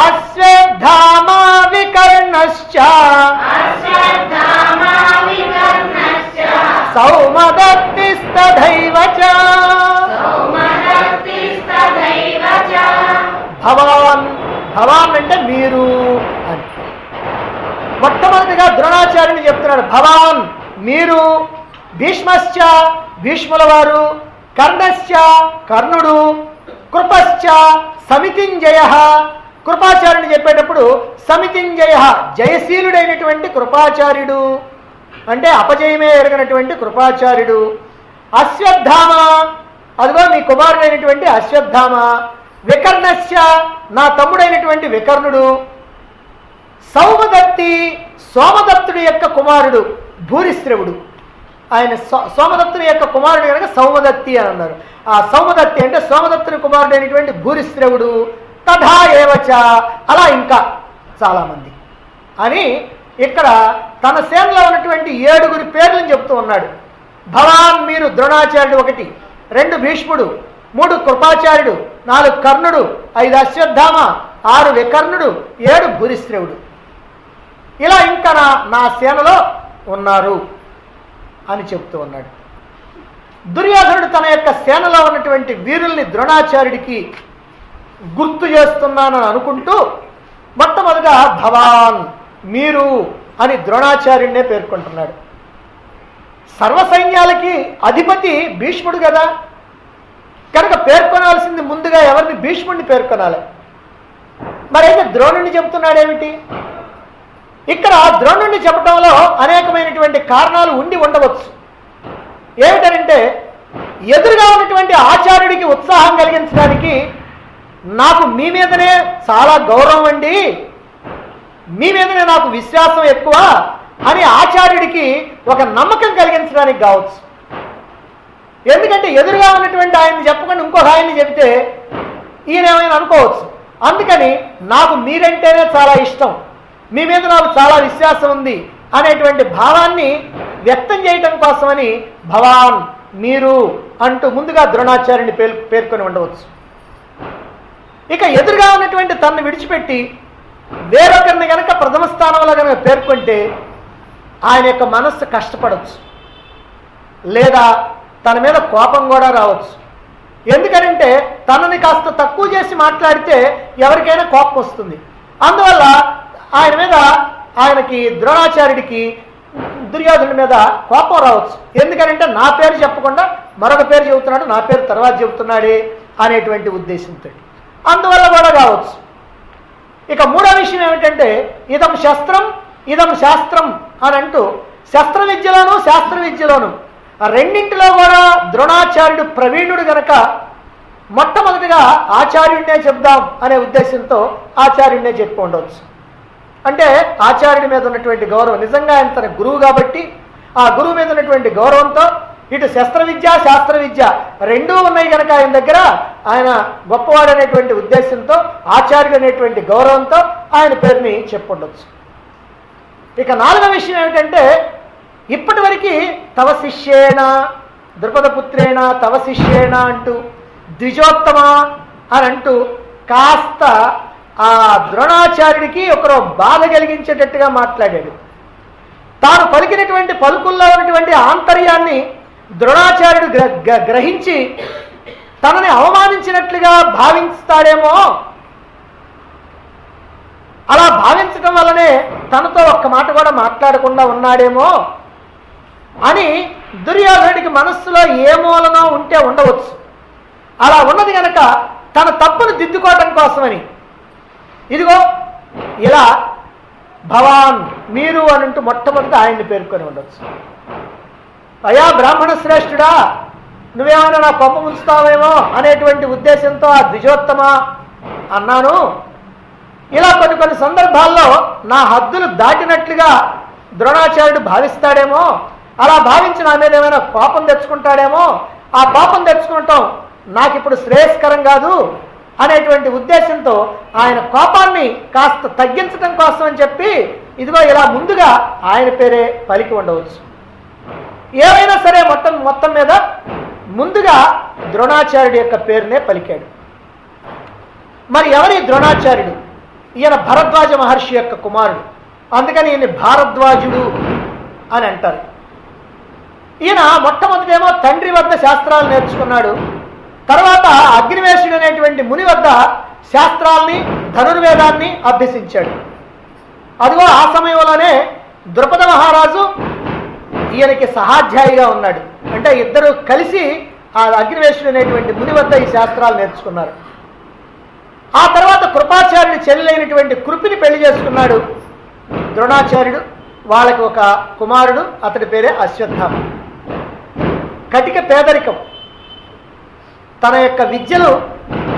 Speaker 2: అశ్వత్థామా వికర్ణశ్చ సౌమదత్తిస్తథైవ చ. భవాన్, భవాన్ అంటే మీరు అని. మొట్టమొదటిగా ద్రోణాచార్యుని చెప్తున్నాడు. భవాన్ మీరు, భీష్మశ్చ భీష్ముల వారు, కర్ణశ్చ కర్ణుడు, కృపశ్చ సమితింజయ. కృపాచార్యుని చెప్పేటప్పుడు సమితింజయ జయశీలుడైనటువంటి కృపాచార్యుడు అంటే అపజయమే ఎరగనటువంటి కృపాచార్యుడు. అశ్వత్థామ అదిగో మీ కుమారుడైనటువంటి అశ్వత్థామ. వికర్ణశ్చ నా తమ్ముడైనటువంటి వికర్ణుడు. సౌమదత్తి సోమదత్తుడి యొక్క కుమారుడు భూరిశ్రవుడు. ఆయన సోమదత్తుని యొక్క కుమారుడు కనుక సౌమదత్తి అని అన్నారు. ఆ సౌమదత్తి అంటే సోమదత్తుని కుమారుడైనటువంటి భూరిశ్రవుడు. తథా ఏవచ అలా ఇంకా చాలామంది అని ఇక్కడ తన సేనలో ఉన్నటువంటి 7 పేర్లను చెప్తూ ఉన్నాడు. భవాన్ మీరు ద్రోణాచార్యుడు 1, 2 భీష్ముడు, 3 కృపాచార్యుడు, 4 కర్ణుడు, 5 అశ్వత్థామ, 6 వికర్ణుడు, 7 భూరిశ్రవుడు. ఇలా ఇంకా నా సేనలో ఉన్నారు అని చెప్తూ ఉన్నాడు. దుర్యోధనుడు తన యొక్క సేనలో ఉన్నటువంటి వీరుల్ని ద్రోణాచార్యుడికి గుర్తు చేస్తున్నానని అనుకుంటూ మొట్టమొదటిగా భవాన్ మీరు అని ద్రోణాచార్యుడినే పేర్కొంటున్నాడు. సర్వసైన్యాలకి అధిపతి భీష్ముడు కదా, కనుక పేర్కొనాల్సింది ముందుగా ఎవరిని? భీష్ముడిని పేర్కొనాలి. మరైతే ద్రోణుడిని చెబుతున్నాడేమిటి? ఇక్కడ ద్రోణుడిని చెప్పడంలో అనేకమైనటువంటి కారణాలు ఉండి ఉండవచ్చు. ఏమిటంటే ఎదురుగా ఉన్నటువంటి ఆచార్యుడికి ఉత్సాహం కలిగించడానికి నాకు మీ మీదనే చాలా గౌరవం అండి, మీ మీదనే నాకు విశ్వాసం ఎక్కువ అని ఆచార్యుడికి ఒక నమ్మకం కలిగించడానికి కావచ్చు. ఎందుకంటే ఎదురుగా ఉన్నటువంటి ఆయన్ని చెప్పకుండా ఇంకొక ఆయన్ని చెబితే ఈయనేమైనా అనుకోవచ్చు. అందుకని నాకు మీరంటేనే చాలా ఇష్టం, మీ మీద నాకు చాలా విశ్వాసం ఉంది అనేటువంటి భావాన్ని వ్యక్తం చేయటం కోసమని భవాన్ మీరు అంటూ ముందుగా ద్రోణాచార్యుని పేర్కొని ఉండవచ్చు. ఇక ఎదురుగా ఉన్నటువంటి తనను విడిచిపెట్టి వేరొకరిని కనుక ప్రథమ స్థానంలో కనుక పేర్కొంటే ఆయన యొక్క మనస్సు కష్టపడవచ్చు, లేదా తన మీద కోపం కూడా రావచ్చు. ఎందుకంటే తనని కాస్త తక్కువ చేసి మాట్లాడితే ఎవరికైనా కోపం వస్తుంది. అందువల్ల ఆయనకి ద్రోణాచార్యుడికి దుర్యోధనుడి మీద కోపం రావచ్చు. ఎందుకంటే నా పేరు చెప్పకుండా మరొక పేరు చెబుతున్నాడు, నా పేరు తర్వాత చెబుతున్నాడే అనేటువంటి ఉద్దేశంతో అందువల్ల కూడా కావచ్చు. ఇక మూడో విషయం ఏమిటంటే ఇదం శస్త్రం ఇదం శాస్త్రం అని అంటూ శస్త్ర విద్యలోను శాస్త్ర విద్యలోను రెండింటిలో కూడా ద్రోణాచార్యుడు ప్రవీణుడు గనక మొట్టమొదటిగా ఆచార్యుడినే చెప్దాం అనే ఉద్దేశంతో ఆచార్యుడినే చెప్పి ఉండవచ్చు. అంటే ఆచార్యుడి మీద ఉన్నటువంటి గౌరవం, నిజంగా ఆయన తన గురువు కాబట్టి ఆ గురువు మీద ఉన్నటువంటి గౌరవంతో ఇటు శస్త్ర విద్య శాస్త్ర విద్య రెండూ ఉన్నాయి కనుక ఆయన దగ్గర ఆయన గొప్పవాడు అనేటువంటి ఉద్దేశంతో ఆచార్యుడు అనేటువంటి గౌరవంతో ఆయన పేరుని చెప్పుండొచ్చు. ఇక నాలుగో విషయం ఏమిటంటే ఇప్పటి వరకు తవ శిష్యేణ ద్రుపదపుత్రేణ తవ శిష్యేణ అంటూ ద్విజోత్తమ అని అంటూ కాస్త ఆ ద్రోణాచార్యుడికి ఒకరో బాధ కలిగించేటట్టుగా మాట్లాడాడు. తాను పలికినటువంటి పలుకుల్లో ఉన్నటువంటి ఆంతర్యాన్ని ద్రోణాచార్యుడు గ్రహించి తనని అవమానించినట్లుగా భావిస్తాడేమో, అలా భావించడం వల్లనే తనతో ఒక్క మాట కూడా మాట్లాడకుండా ఉన్నాడేమో అని దుర్యోధనుడికి మనస్సులో ఏ మూలనో ఉంటే ఉండవచ్చు. అలా ఉన్నది కనుక తన తప్పును దిద్దుకోవటం కోసమని ఇదిగో ఇలా భవాన్ మీరు అనంటూ మొట్టమొదటి ఆయన్ని పేర్కొని ఉండొచ్చు. అయా బ్రాహ్మణ శ్రేష్ఠుడా, నువ్వేమైనా నా కొంప ముంచుతావేమో అనేటువంటి ఉద్దేశంతో ఆ ద్విజోత్తమ అన్నాను. ఇలా కొన్ని సందర్భాల్లో నా హద్దులు దాటినట్లుగా ద్రోణాచార్యుడు భావిస్తాడేమో, అలా భావించి నా మీద ఏమైనా కోపం తెచ్చుకుంటాడేమో, ఆ కోపం తెచ్చుకుంటాం నాకు ఇప్పుడు శ్రేయస్కరం కాదు అనేటువంటి ఉద్దేశంతో ఆయన కోపాన్ని కాస్త తగ్గించడం కోసం అని చెప్పి ఇదిగో ఇలా ముందుగా ఆయన పేరే పలికి ఉండవచ్చు. ఏమైనా సరే మొత్తం మీద ముందుగా ద్రోణాచార్యుడి యొక్క పేరునే పలికాడు. మరి ఎవరి ద్రోణాచార్యుడు? ఈయన భరద్వాజ మహర్షి యొక్క కుమారుడు, అందుకని ఈయన భారద్వాజుడు అని అంటారు. ఈయన మొట్టమొదటేమో తండ్రి వద్ద శాస్త్రాలు నేర్చుకున్నాడు. తర్వాత అగ్నివేశుడు అనేటువంటి ముని వద్ద శాస్త్రాల్ని ధనుర్వేదాన్ని అభ్యసించాడు. అదిగో ఆ సమయంలోనే ద్రుపద మహారాజు ఈయనకి సహాధ్యాయిగా ఉన్నాడు. అంటే ఇద్దరు కలిసి ఆ అగ్నివేశుడు అనేటువంటి ముని వద్ద ఈ శాస్త్రాలు నేర్చుకున్నారు. ఆ తర్వాత కృపాచార్యుడి చెల్లెలైనటువంటి కృపిని పెళ్లి చేసుకున్నాడు ద్రోణాచార్యుడు. వాళ్ళకి ఒక కుమారుడు, అతడి పేరే అశ్వత్థామ. కటిక పేదరికం, తన యొక్క విద్యలు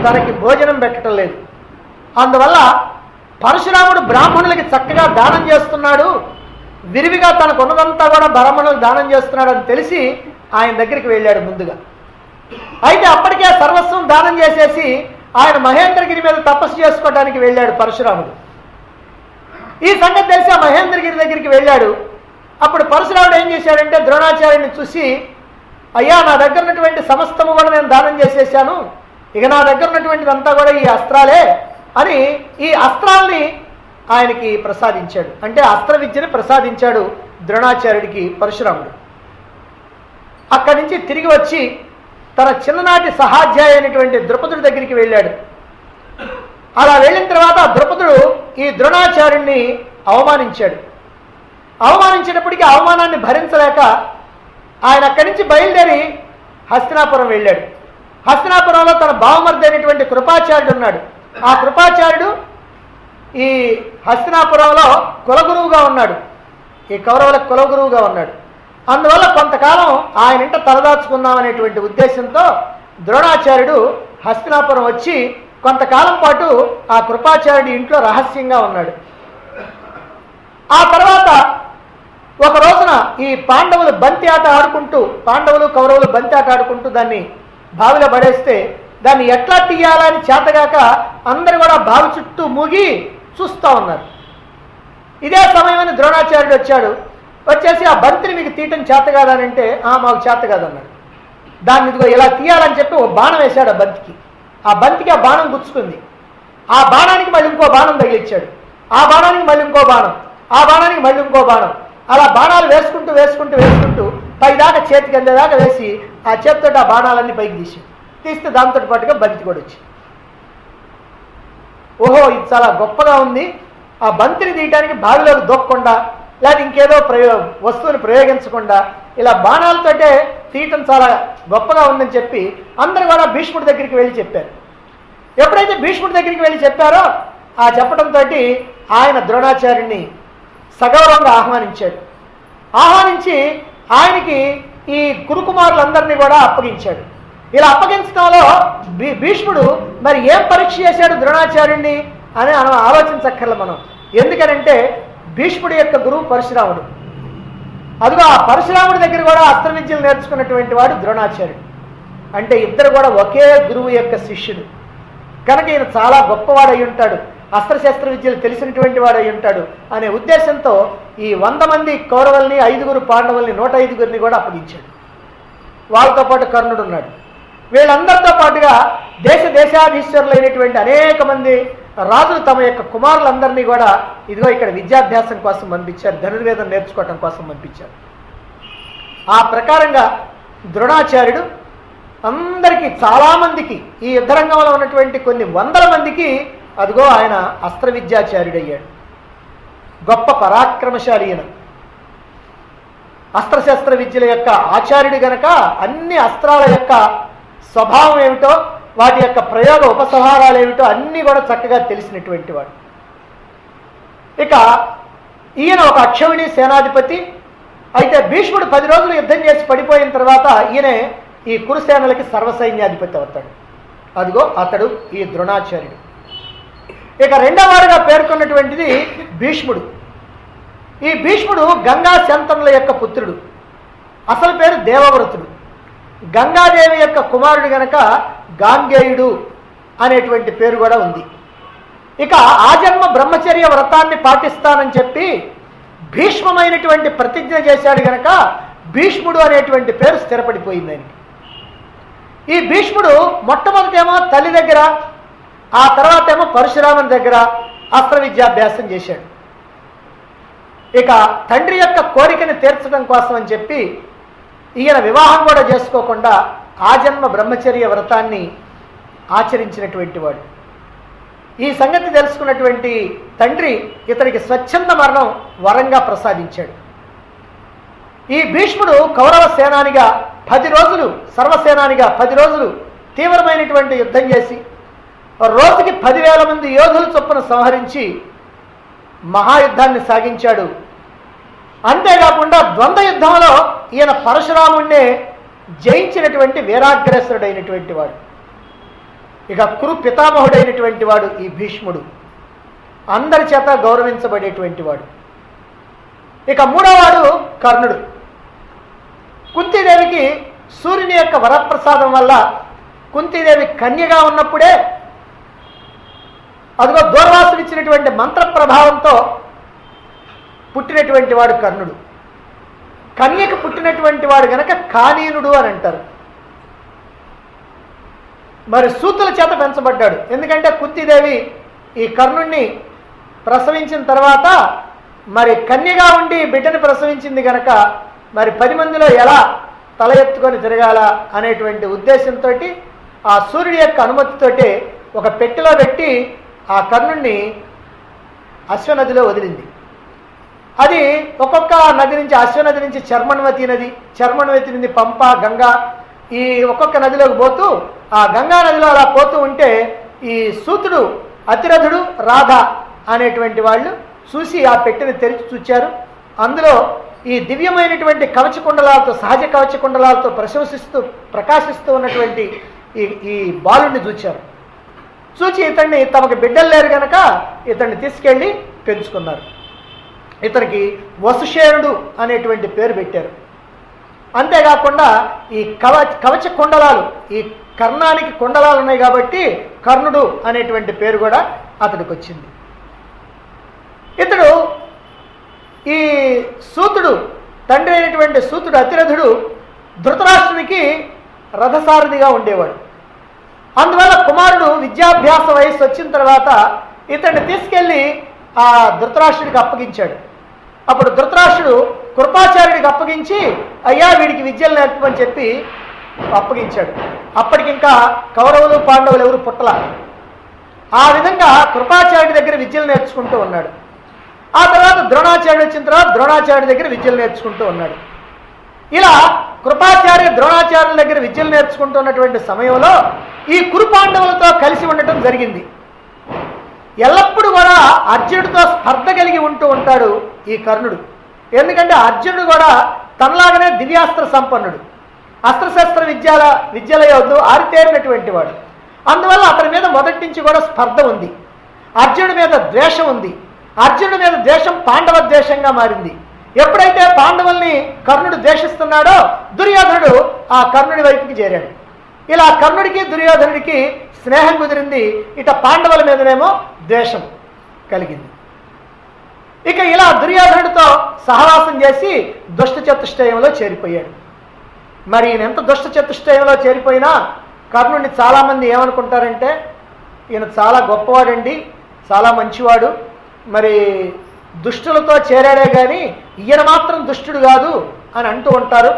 Speaker 2: తనకి భోజనం పెట్టడం లేదు. అందువల్ల పరశురాముడు బ్రాహ్మణులకి చక్కగా దానం చేస్తున్నాడు, విరివిగా తనకు ఉన్నదంతా కూడా బ్రాహ్మణులకు దానం చేస్తున్నాడు అని తెలిసి ఆయన దగ్గరికి వెళ్ళాడు ముందుగా. అయితే అప్పటికే సర్వస్వం దానం చేసేసి ఆయన మహేంద్రగిరి మీద తపస్సు చేసుకోవడానికి వెళ్ళాడు పరశురాముడు. ఈ సంగతి తెలిసి ఆ మహేంద్రగిరి దగ్గరికి వెళ్ళాడు. అప్పుడు పరశురాముడు ఏం చేశాడంటే ద్రోణాచార్యుని చూసి, అయ్యా నా దగ్గర ఉన్నటువంటి సమస్తము కూడా నేను దానం చేసేసాను, ఇక నా దగ్గర ఉన్నటువంటిదంతా కూడా ఈ అస్త్రాలే అని ఈ అస్త్రాల్ని ఆయనకి ప్రసాదించాడు. అంటే అస్త్ర విద్యని ప్రసాదించాడు ద్రోణాచార్యుడికి పరశురాముడు. అక్కడి నుంచి తిరిగి వచ్చి తన చిన్ననాటి సహాధ్యాయ అయినటువంటి ద్రుపదుడి దగ్గరికి వెళ్ళాడు. అలా వెళ్ళిన తర్వాత ద్రుపదుడు ఈ ద్రోణాచార్యుడిని అవమానించాడు. అవమానించేటప్పటికీ అవమానాన్ని భరించలేక ఆయన అక్కడి నుంచి బయలుదేరి హస్తినాపురం వెళ్ళాడు. హస్తినాపురంలో తన బావమర్ది అయినటువంటి కృపాచార్యుడు ఉన్నాడు. ఆ కృపాచార్యుడు ఈ హస్తినాపురంలో కులగురువుగా ఉన్నాడు, ఈ కౌరవులకు కులగురువుగా ఉన్నాడు. అందువల్ల కొంతకాలం ఆయన ఇంట తలదాచుకుందాం అనేటువంటి ఉద్దేశంతో ద్రోణాచార్యుడు హస్తినాపురం వచ్చి కొంతకాలం పాటు ఆ కృపాచార్యుడి ఇంట్లో రహస్యంగా ఉన్నాడు. ఆ తర్వాత ఒక రోజున ఈ పాండవులు బంతి ఆట ఆడుకుంటూ, పాండవులు కౌరవులు బంతి ఆట ఆడుకుంటూ దాన్ని బావిలో పడేస్తే దాన్ని ఎట్లా తీయాలని చేతగాక అందరూ కూడా బావి చుట్టూ మూగి చూస్తూ ఉన్నారు. ఇదే సమయమని ద్రోణాచార్యుడు వచ్చాడు. వచ్చేసి ఆ బంతిని మీకు తీయటం చేత కాదనంటే మాకు చేత కాదన్నాడు. దాన్ని ఇదిగో ఇలా తీయాలని చెప్పి ఓ బాణం వేశాడు ఆ బంతికి. ఆ బంతికి ఆ బాణం గుచ్చుకుంది. ఆ బాణానికి మళ్ళీ ఇంకో బాణం తగిలిచ్చాడు. ఆ బాణానికి మళ్ళీ ఇంకో బాణం, ఆ బాణానికి మళ్ళీ ఇంకో బాణం, అలా బాణాలు వేసుకుంటూ వేసుకుంటూ వేసుకుంటూ పైదాకా చేతికి అందేదాకా వేసి ఆ చేతితో ఆ బాణాలన్నీ పైకి తీస్తే దాంతో పాటుగా బంతి కూడా వచ్చి, ఓహో ఇది చాలా గొప్పగా ఉంది, ఆ బంతిని తీయటానికి బావిలోకి దొక్కకుండా లేదా ఇంకేదో వస్తువుని ప్రయోగించకుండా ఇలా బాణాలతోటే తీయటం చాలా గొప్పగా ఉందని చెప్పి అందరూ కూడా భీష్ముడి దగ్గరికి వెళ్ళి చెప్పారు. ఎప్పుడైతే భీష్ముడి దగ్గరికి వెళ్ళి చెప్పారో ఆ చెప్పడంతో ఆయన ద్రోణాచార్యుడిని సగౌరవంగా ఆహ్వానించాడు. ఆహ్వానించి ఆయనకి ఈ కురుకుమారులందరినీ కూడా అప్పగించాడు. ఇలా అప్పగించడంలో భీష్ముడు మరి ఏం పరీక్ష చేశాడు ద్రోణాచార్యుడిని అని ఆలోచించక్కర్ల మనం. ఎందుకనంటే భీష్ముడి యొక్క గురువు పరశురాముడు. అదిగో ఆ పరశురాముడి దగ్గర కూడా అస్త్ర విద్యలు నేర్చుకున్నటువంటి వాడు ద్రోణాచార్యుడు. అంటే ఇద్దరు కూడా ఒకే గురువు యొక్క శిష్యుడు కనుక ఈయన చాలా గొప్పవాడు అయి ఉంటాడు, అస్త్రశస్త్ర విద్యలు తెలిసినటువంటి వాడు అయి ఉంటాడు అనే ఉద్దేశంతో ఈ 100 మంది కౌరవుల్ని 5 పాండవుల్ని 105 కూడా అప్పగించాడు. వాళ్ళతో పాటు కర్ణుడు ఉన్నాడు. వీళ్ళందరితో పాటుగా దేశాధీశ్వరులైనటువంటి అనేక మంది రాజులు తమ యొక్క కుమారులందరినీ కూడా ఇదిగో ఇక్కడ విద్యాభ్యాసం కోసం పంపించారు, ధనుర్వేదం నేర్చుకోవటం కోసం పంపించారు. ఆ ప్రకారంగా ద్రోణాచార్యుడు అందరికీ చాలామందికి ఈ యుద్ధరంగంలో ఉన్నటువంటి కొన్ని 100 మందికి అదిగో ఆయన అస్త్ర విద్యాచార్యుడు అయ్యాడు. గొప్ప పరాక్రమశాలి అయిన అస్త్రశస్త్ర విద్యల యొక్క ఆచార్యుడు గనక అన్ని అస్త్రాల యొక్క స్వభావం ఏమిటో వాటి యొక్క ప్రయోగ ఉపసంహారాలు ఏమిటో అన్నీ కూడా చక్కగా తెలిసినటువంటి వాడు. ఇక ఈయన ఒక అక్షౌహిణి సేనాధిపతి. అయితే భీష్ముడు 10 రోజులు యుద్ధం చేసి పడిపోయిన తర్వాత ఈయనే ఈ కురుసేనలకి సర్వసైన్యాధిపతి అవుతాడు. అదిగో అతడు ఈ ద్రోణాచార్యుడు. ఇక రెండవవాడుగా పేర్కొన్నటువంటిది భీష్ముడు. ఈ భీష్ముడు గంగా శంతనుల యొక్క పుత్రుడు. అసలు పేరు దేవవ్రతుడు. గంగాదేవి యొక్క కుమారుడు గనక గాంగేయుడు అనేటువంటి పేరు కూడా ఉంది. ఇక ఆజన్మ బ్రహ్మచర్య వ్రతాన్ని పాటిస్తానని చెప్పి భీష్మమైనటువంటి ప్రతిజ్ఞ చేశాడు గనక భీష్ముడు అనేటువంటి పేరు స్థిరపడిపోయింది ఆయనకి. ఈ భీష్ముడు మొట్టమొదటేమో తల్లి దగ్గర, ఆ తర్వాత ఏమో పరశురాముని దగ్గర అస్త్ర విద్యాభ్యాసం చేశాడు. ఇక తండ్రి యొక్క కోరికని తీర్చడం కోసం అని చెప్పి ఈయన వివాహం కూడా చేసుకోకుండా ఆజన్మ బ్రహ్మచర్య వ్రతాన్ని ఆచరించినటువంటి వాడు. ఈ సంగతి తెలుసుకున్నటువంటి తండ్రి ఇతనికి స్వచ్ఛంద మరణం వరంగా ప్రసాదించాడు. ఈ భీష్ముడు కౌరవ సేనానిగా 10 రోజులు, సర్వసేనానిగా 10 రోజులు తీవ్రమైనటువంటి యుద్ధం చేసి రోజుకి 10,000 మంది యోధుల చొప్పున సంహరించి మహాయుద్ధాన్ని సాగించాడు. అంతేకాకుండా ద్వంద్వ యుద్ధంలో ఈయన పరశురాముణ్ణే జయించినటువంటి వీరాగ్రేసరుడైనటువంటి వాడు. ఇక కురు పితామహుడైనటువంటి వాడు ఈ భీష్ముడు, అందరి చేత గౌరవించబడేటువంటి వాడు. ఇక మూడవవాడు కర్ణుడు. కుంతీదేవికి సూర్యుని యొక్క వరప్రసాదం వల్ల కుంతీదేవి కన్యగా ఉన్నప్పుడే అదిగో దూర్వాసుడు ఇచ్చినటువంటి మంత్ర ప్రభావంతో పుట్టినటువంటి వాడు కర్ణుడు. కన్యకు పుట్టినటువంటి వాడు గనక కానీనుడు అని అంటారు. మరి సూతుల చేత పెంచబడ్డాడు. ఎందుకంటే కుంతీదేవి ఈ కర్ణుణ్ణి ప్రసవించిన తర్వాత మరి కన్యగా ఉండి బిడ్డని ప్రసవించింది గనక మరి 10 మందిలో ఎలా తల ఎత్తుకొని తిరగాల అనేటువంటి ఉద్దేశంతో ఆ సూర్యుడి యొక్క అనుమతితోటి ఒక పెట్టెలో పెట్టి ఆ కర్ణుణ్ణి అశ్వనదిలో వదిలింది. అది ఒక్కొక్క నది నుంచి, అశ్వనది నుంచి చర్మణవతి నది, చర్మణవతి నుండి పంప, గంగా, ఈ ఒక్కొక్క నదిలోకి పోతూ ఆ గంగా నదిలో అలా పోతూ ఉంటే ఈ సూతుడు, అతిరథుడు, రాధ అనేటువంటి వాళ్ళు చూసి ఆ పెట్టెని తెరిచి చూచారు. అందులో ఈ దివ్యమైనటువంటి కవచకుండలాలతో, సహజ కవచకుండలాలతో ప్రకాశిస్తూ ఉన్నటువంటి ఈ బాలుడిని చూచారు. చూచి ఇతన్ని, తమకు బిడ్డలు లేరు కనుక ఇతన్ని తీసుకెళ్ళి పెంచుకున్నారు. ఇతనికి వసుషేనుడు అనేటువంటి పేరు పెట్టారు. అంతేకాకుండా ఈ కవచ కుండలాలు, ఈ కర్ణానికి కుండలాలు ఉన్నాయి కాబట్టి కర్ణుడు అనేటువంటి పేరు కూడా అతడికి వచ్చింది. ఇతడు ఈ సూతుడు, తండ్రి అయినటువంటి సూతుడు అతిరథుడు ధృతరాష్ట్రునికి రథసారథిగా ఉండేవాడు. అందువల్ల కుమారుడు విద్యాభ్యాస వయస్సు వచ్చిన తర్వాత ఇతన్ని తీసుకెళ్ళి ఆ ధృతరాష్ట్రుడికి అప్పగించాడు. అప్పుడు ధృతరాష్ట్రుడు కృపాచార్యుడికి అప్పగించి, అయ్యా వీడికి విద్యలు నేర్పమని చెప్పి అప్పగించాడు. అప్పటికింకా కౌరవులు పాండవులు ఎవరు పుట్టల. ఆ విధంగా కృపాచార్యుడి దగ్గర విద్యలు నేర్చుకుంటూ ఉన్నాడు. ఆ తర్వాత ద్రోణాచార్యుడు వచ్చిన తర్వాత ద్రోణాచార్యుడి దగ్గర విద్యలు నేర్చుకుంటూ ఉన్నాడు. ఇలా కృపాచార్య ద్రోణాచార్యుల దగ్గర విద్యలు నేర్చుకుంటున్నటువంటి సమయంలో ఈ కురు పాండవులతో కలిసి ఉండటం జరిగింది. ఎల్లప్పుడూ కూడా అర్జునుడితో స్పర్ధ కలిగి ఉంటూ ఉంటాడు ఈ కర్ణుడు. ఎందుకంటే అర్జునుడు కూడా తనలాగానే దివ్యాస్త్ర సంపన్నుడు, అస్త్రశస్త్ర విద్యల యోధుడు, ఆరితేరినటువంటి వాడు. అందువల్ల అతని మీద మొదటి నుంచి కూడా స్పర్ధ ఉంది. అర్జునుడి మీద ద్వేషం ఉంది. అర్జునుడి మీద ద్వేషం పాండవ ద్వేషంగా మారింది. ఎప్పుడైతే పాండవుల్ని కర్ణుడు ద్వేషిస్తున్నాడో దుర్యోధనుడు ఆ కర్ణుడి వైపుకి చేరాడు. ఇలా కర్ణుడికి దుర్యోధనుడికి స్నేహం కుదిరింది. ఇట పాండవుల మీదనేమో ద్వేషం కలిగింది. ఇక ఇలా దుర్యోధనుడితో సహవాసం చేసి దుష్ట చతుష్టయంలో చేరిపోయాడు. మరి ఈయన ఎంత దుష్ట చతుష్టయంలో చేరిపోయినా కర్ణుడిని చాలామంది ఏమనుకుంటారంటే, ఈయన చాలా గొప్పవాడండి, చాలా మంచివాడు, మరి దుష్టులతో చేరాడే కానీ ఈయన మాత్రం దుష్టుడు కాదు అని అంటూ ఉంటారు.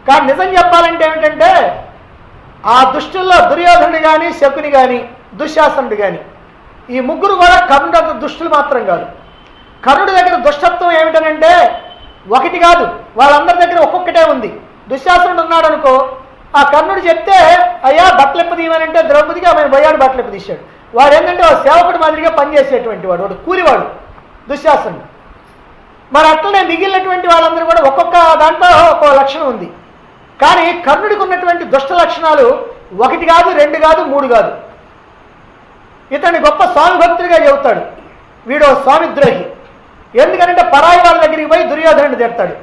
Speaker 2: కానీ నిజం చెప్పాలంటే ఏమిటంటే, ఆ దుష్టుల్లో దుర్యోధనుడు కానీ, శకుని కానీ, దుశ్శాసనుడు కానీ, ఈ ముగ్గురు కూడా కర్ణుడు అంత దుష్టులు మాత్రం కాదు. కర్ణుడి దగ్గర దుష్టత్వం ఏమిటనంటే ఒకటి కాదు, వాళ్ళందరి దగ్గర ఒక్కొక్కటే ఉంది. దుశ్శాసనుడు ఉన్నాడు అనుకో, ఆ కర్ణుడు చెప్తే అయ్యా బట్టలు ఎప్పదీయమనంటే ద్రౌపదికి ఆమె భయాడు బట్టలు ఎప్పదీశాడు. వాడు ఏంటంటే సేవకుడి మాదిరిగా పనిచేసేటువంటి వాడు, వాడు కూలివాడు దుశ్శాసనుడు. మరి అట్లనే మిగిలినటువంటి వాళ్ళందరూ కూడా ఒక్కొక్క దాంట్లో ఒక్కొక్క లక్షణం ఉంది. కానీ కర్ణుడికి ఉన్నటువంటి దుష్ట లక్షణాలు ఒకటి కాదు, రెండు కాదు, మూడు కాదు. ఇతన్ని గొప్ప స్వామి భక్తుడిగా చెబుతాడు. వీడు స్వామిద్రోహి. ఎందుకంటే పరాయి వాళ్ళ దగ్గరికి పోయి దుర్యోధనుడు తిడతాడు.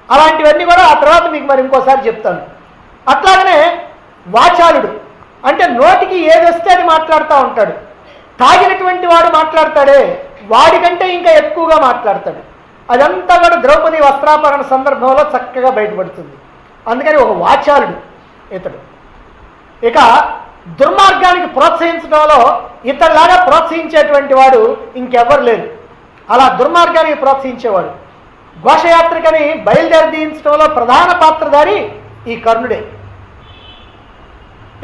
Speaker 2: అలాంటివన్నీ కూడా ఆ తర్వాత మీకు మరి ఇంకోసారి చెప్తాను. అట్లాగనే వాచాలుడు, అంటే నోటికి ఏది వస్తే అది మాట్లాడుతూ ఉంటాడు. తాగినటువంటి వాడు మాట్లాడతాడే వాడికంటే ఇంకా ఎక్కువగా మాట్లాడతాడు. అదంతా కూడా ద్రౌపది వస్త్రాపరణ సందర్భంలో చక్కగా బయటపడుతుంది. అందుకని ఒక వాచాలుడు ఇతడు. ఇక దుర్మార్గానికి ప్రోత్సహించడంలో ఇతడిలాగా ప్రోత్సహించేటువంటి వాడు ఇంకెవ్వరు లేరు. అలా దుర్మార్గానికి ప్రోత్సహించేవాడు. ఘోషయాత్రకని బయలుదేరి తీయించడంలో ప్రధాన పాత్రధారి ఈ కర్ణుడే.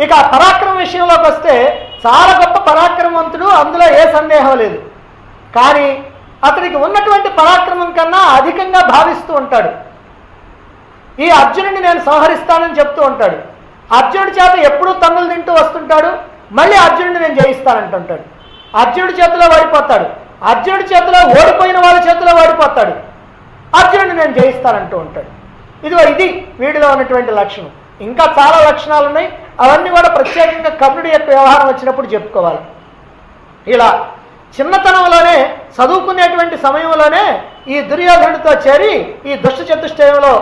Speaker 2: ఇక పరాక్రమ విషయంలోకి వస్తే చాలా గొప్ప పరాక్రమవంతుడు, అందులో ఏ సందేహం లేదు. కానీ అతనికి ఉన్నటువంటి పరాక్రమం కన్నా అధికంగా భావిస్తూ ఉంటాడు. ఈ అర్జునుడిని నేను సంహరిస్తానని చెప్తూ ఉంటాడు. అర్జునుడి చేత ఎప్పుడూ తన్నులు తింటూ వస్తుంటాడు. మళ్ళీ అర్జునుడిని నేను జయిస్తానంటుంటాడు. అర్జునుడి చేతిలో వాడిపోతాడు. అర్జునుడి చేతిలో ఓడిపోయిన వాళ్ళ చేతిలో వాడిపోతాడు. అర్జునుడిని నేను జయిస్తానంటూ ఉంటాడు. ఇది వీడిలో ఉన్నటువంటి లక్షణం. ఇంకా చాలా లక్షణాలు ఉన్నాయి. అవన్నీ కూడా ప్రత్యేకంగా కర్ణుడి యొక్క వ్యవహారం వచ్చినప్పుడు చెప్పుకోవాలి. ఇలా చిన్నతనంలోనే చదువుకునేటువంటి సమయంలోనే ఈ దుర్యోధనుడితో చేరి ఈ దుష్ట చతుష్టయంలో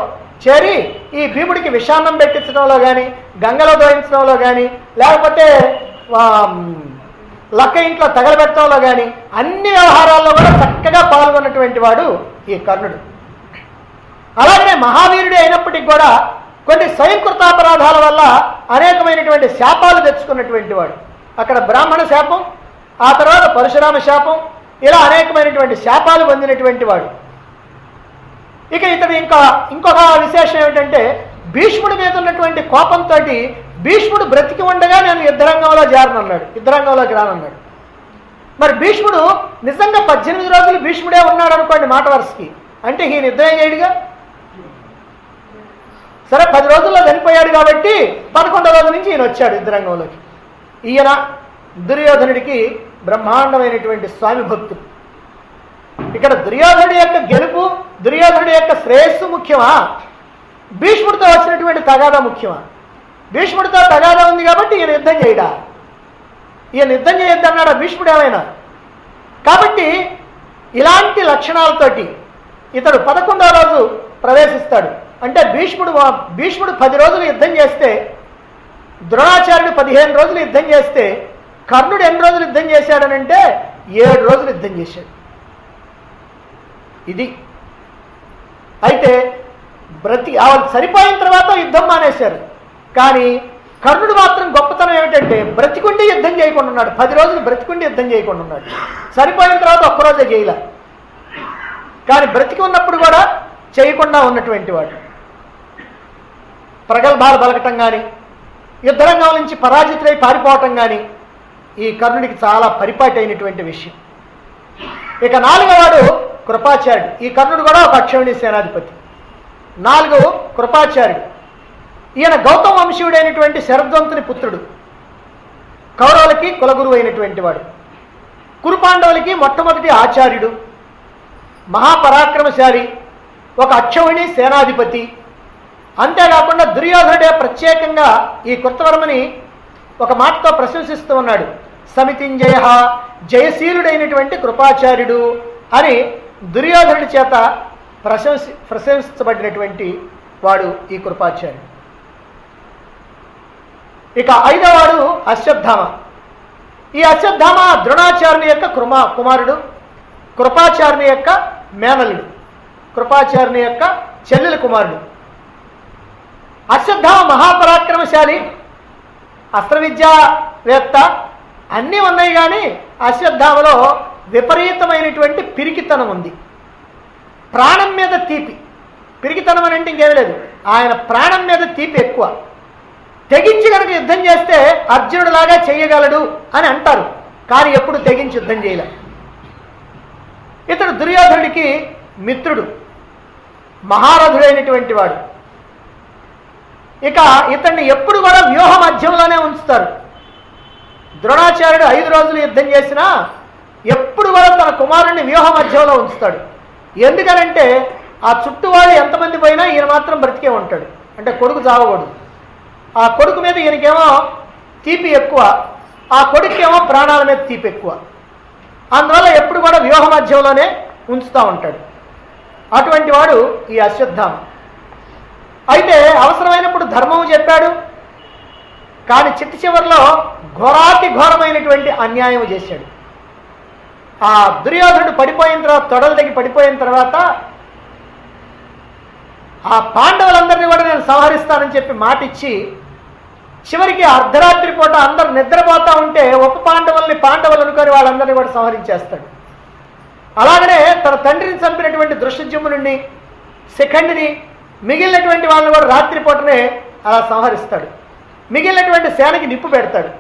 Speaker 2: చేరి ఈ భీముడికి విషాన్నం పెట్టించడంలో కానీ, గంగలో దోయించడంలో కానీ, లేకపోతే లక్క ఇంట్లో తగలబెట్టడంలో కానీ అన్ని వ్యవహారాల్లో కూడా చక్కగా పాల్గొన్నటువంటి వాడు ఈ కర్ణుడు. అలాగనే మహావీరుడే అయినప్పటికీ కూడా కొన్ని స్వయంకృతాపరాధాల వల్ల అనేకమైనటువంటి శాపాలు తెచ్చుకున్నటువంటి వాడు. అక్కడ బ్రాహ్మణ శాపం, ఆ తర్వాత పరశురామ శాపం, ఇలా అనేకమైనటువంటి శాపాలు పొందినటువంటి వాడు. ఇక ఇతడు ఇంకొక విశేషం ఏమిటంటే భీష్ముడి మీద ఉన్నటువంటి కోపంతో భీష్ముడు బ్రతికి ఉండగా నేను యుద్ధరంగంలోకి రానన్నాడు. మరి భీష్ముడు నిజంగా 18 రోజులు భీష్ముడే ఉన్నాడు అనుకోండి మాట వరుసకి, అంటే ఈయన యుద్ధం చేయడుగా. సరే 10 రోజుల్లో చనిపోయాడు కాబట్టి 11వ రోజు నుంచి ఈయన వచ్చాడు యుద్ధరంగంలోకి. ఈయన దుర్యోధనుడికి బ్రహ్మాండమైనటువంటి స్వామి భక్తుడు. ఇక్కడ దుర్యోధనుడి యొక్క గెలుపు, దుర్యోధనుడి యొక్క శ్రేయస్సు ముఖ్యమా, భీష్ముడితో వచ్చినటువంటి తగాదా ముఖ్యమా? భీష్ముడితో తగాదా ఉంది కాబట్టి ఈయన యుద్ధం చేయడా? ఈయన యుద్ధం చేయొద్దన్నాడా భీష్ముడు ఏమైనా? కాబట్టి ఇలాంటి లక్షణాలతోటి ఇతడు 11వ రోజు ప్రవేశిస్తాడు. అంటే భీష్ముడు 10 రోజులు యుద్ధం చేస్తే, ద్రోణాచార్యుడు 15 రోజులు యుద్ధం చేస్తే, కర్ణుడు ఎన్ని రోజులు యుద్ధం చేశాడనంటే 7 రోజులు యుద్ధం చేశాడు. ఇది అయితే సరిపోయిన తర్వాత యుద్ధం మానేశారు. కానీ కర్ణుడు మాత్రం గొప్పతనం ఏమిటంటే బ్రతికుండి యుద్ధం చేయకుండా ఉన్నాడు. 10 రోజులు బ్రతికుండి యుద్ధం చేయకుండా ఉన్నాడు. సరిపోయిన తర్వాత ఒక్కరోజే చేయలే. కానీ బ్రతికి ఉన్నప్పుడు కూడా చేయకుండా ఉన్నటువంటి వాడు. ప్రగల్భాలు పలకటం కానీ, యుద్ధరంగం నుంచి పరాజితులై పారిపోవటం కానీ ఈ కర్ణుడికి చాలా పరిపాటి అయినటువంటి విషయం. ఇక 4వ వాడు కృపాచార్యుడు. ఈ కర్ణుడు కూడా ఒక అక్షౌహిణి సేనాధిపతి. 4 కృపాచార్యుడు. ఈయన గౌతమ వంశీయుడైనటువంటి శరద్వంతుని పుత్రుడు. కౌరవులకి కులగురువు అయినటువంటి వాడు. కురుపాండవులకి మొట్టమొదటి ఆచార్యుడు. మహాపరాక్రమశాలి, ఒక అక్షౌహిణి సేనాధిపతి. అంతేకాకుండా దుర్యోధనుడే ప్రత్యేకంగా ఈ కృతవర్మని ఒక మాటతో ప్రశంసిస్తూ ఉన్నాడు. సమితింజయ, జయశీలుడైనటువంటి కృపాచార్యుడు అని దుర్యోధనుడి చేత ప్రశంసించబడినటువంటి వాడు ఈ కృపాచార్యుడు. ఇక 5వ వాడు అశ్వత్థామ. ఈ అశ్వత్థామ ద్రోణాచార్యుని యొక్క కుమారుడు, కృపాచార్యుని యొక్క మేనలుడు, కృపాచార్యుని యొక్క చెల్లెల కుమారుడు. అశ్వత్థామ మహాపరాక్రమశాలి, అస్త్ర విద్యావేత్త, అన్నీ ఉన్నాయి. కానీ అశ్వత్థామలో విపరీతమైనటువంటి పిరికితనం ఉంది. ప్రాణం మీద తీపి. పిరికితనం అని అంటే ఇంకేమీ లేదు, ఆయన ప్రాణం మీద తీపి ఎక్కువ. తెగించి కనుక యుద్ధం చేస్తే అర్జునుడిలాగా చేయగలడు అని అంటారు, కానీ ఎప్పుడు తెగించి యుద్ధం చేయలే. ఇతడు దుర్యోధనుడికి మిత్రుడు, మహారథుడైనటువంటి వాడు. ఇక ఇతన్ని ఎప్పుడు కూడా వ్యూహ మధ్యంలోనే ఉంచుతారు. ద్రోణాచార్యుడు 5 రోజులు యుద్ధం చేసినా ఎప్పుడు కూడా తన కుమారుడిని వ్యూహ మధ్యంలో ఉంచుతాడు. ఎందుకనంటే ఆ చుట్టూ వాళ్ళు ఎంతమంది పోయినా ఈయన మాత్రం బ్రతికే ఉంటాడు. అంటే కొడుకు చావకూడదు. ఆ కొడుకు మీద ఈయనకేమో తీపి ఎక్కువ, ఆ కొడుకేమో ప్రాణాల మీద తీపి ఎక్కువ. అందువల్ల ఎప్పుడు కూడా వ్యూహ మధ్యంలోనే ఉంచుతూ ఉంటాడు. అటువంటి వాడు ఈ అశ్వత్థామ. అయితే అవసరమైనప్పుడు ధర్మము చెప్పాడు, కానీ చిట్ట చివరిలో ఘోరాతి ఘోరమైనటువంటి అన్యాయం చేశాడు. ఆ దుర్యోధనుడు పడిపోయిన తర్వాత, తొడలు తెగి పడిపోయిన తర్వాత ఆ పాండవులందరినీ కూడా నేను సంహరిస్తానని చెప్పి మాటిచ్చి చివరికి అర్ధరాత్రి పూట అందరు నిద్రపోతా ఉంటే ఉప పాండవులు అనుకొని వాళ్ళందరినీ కూడా సంహరించేస్తాడు. అలాగనే తన తండ్రిని చంపినటువంటి దృష్టజుమ్నుని, శిఖండిని, మిగిలినటువంటి వాళ్ళని కూడా రాత్రిపూటనే అలా సంహరిస్తాడు. మిగిలినటువంటి సేనకి నిప్పు పెడతాడు.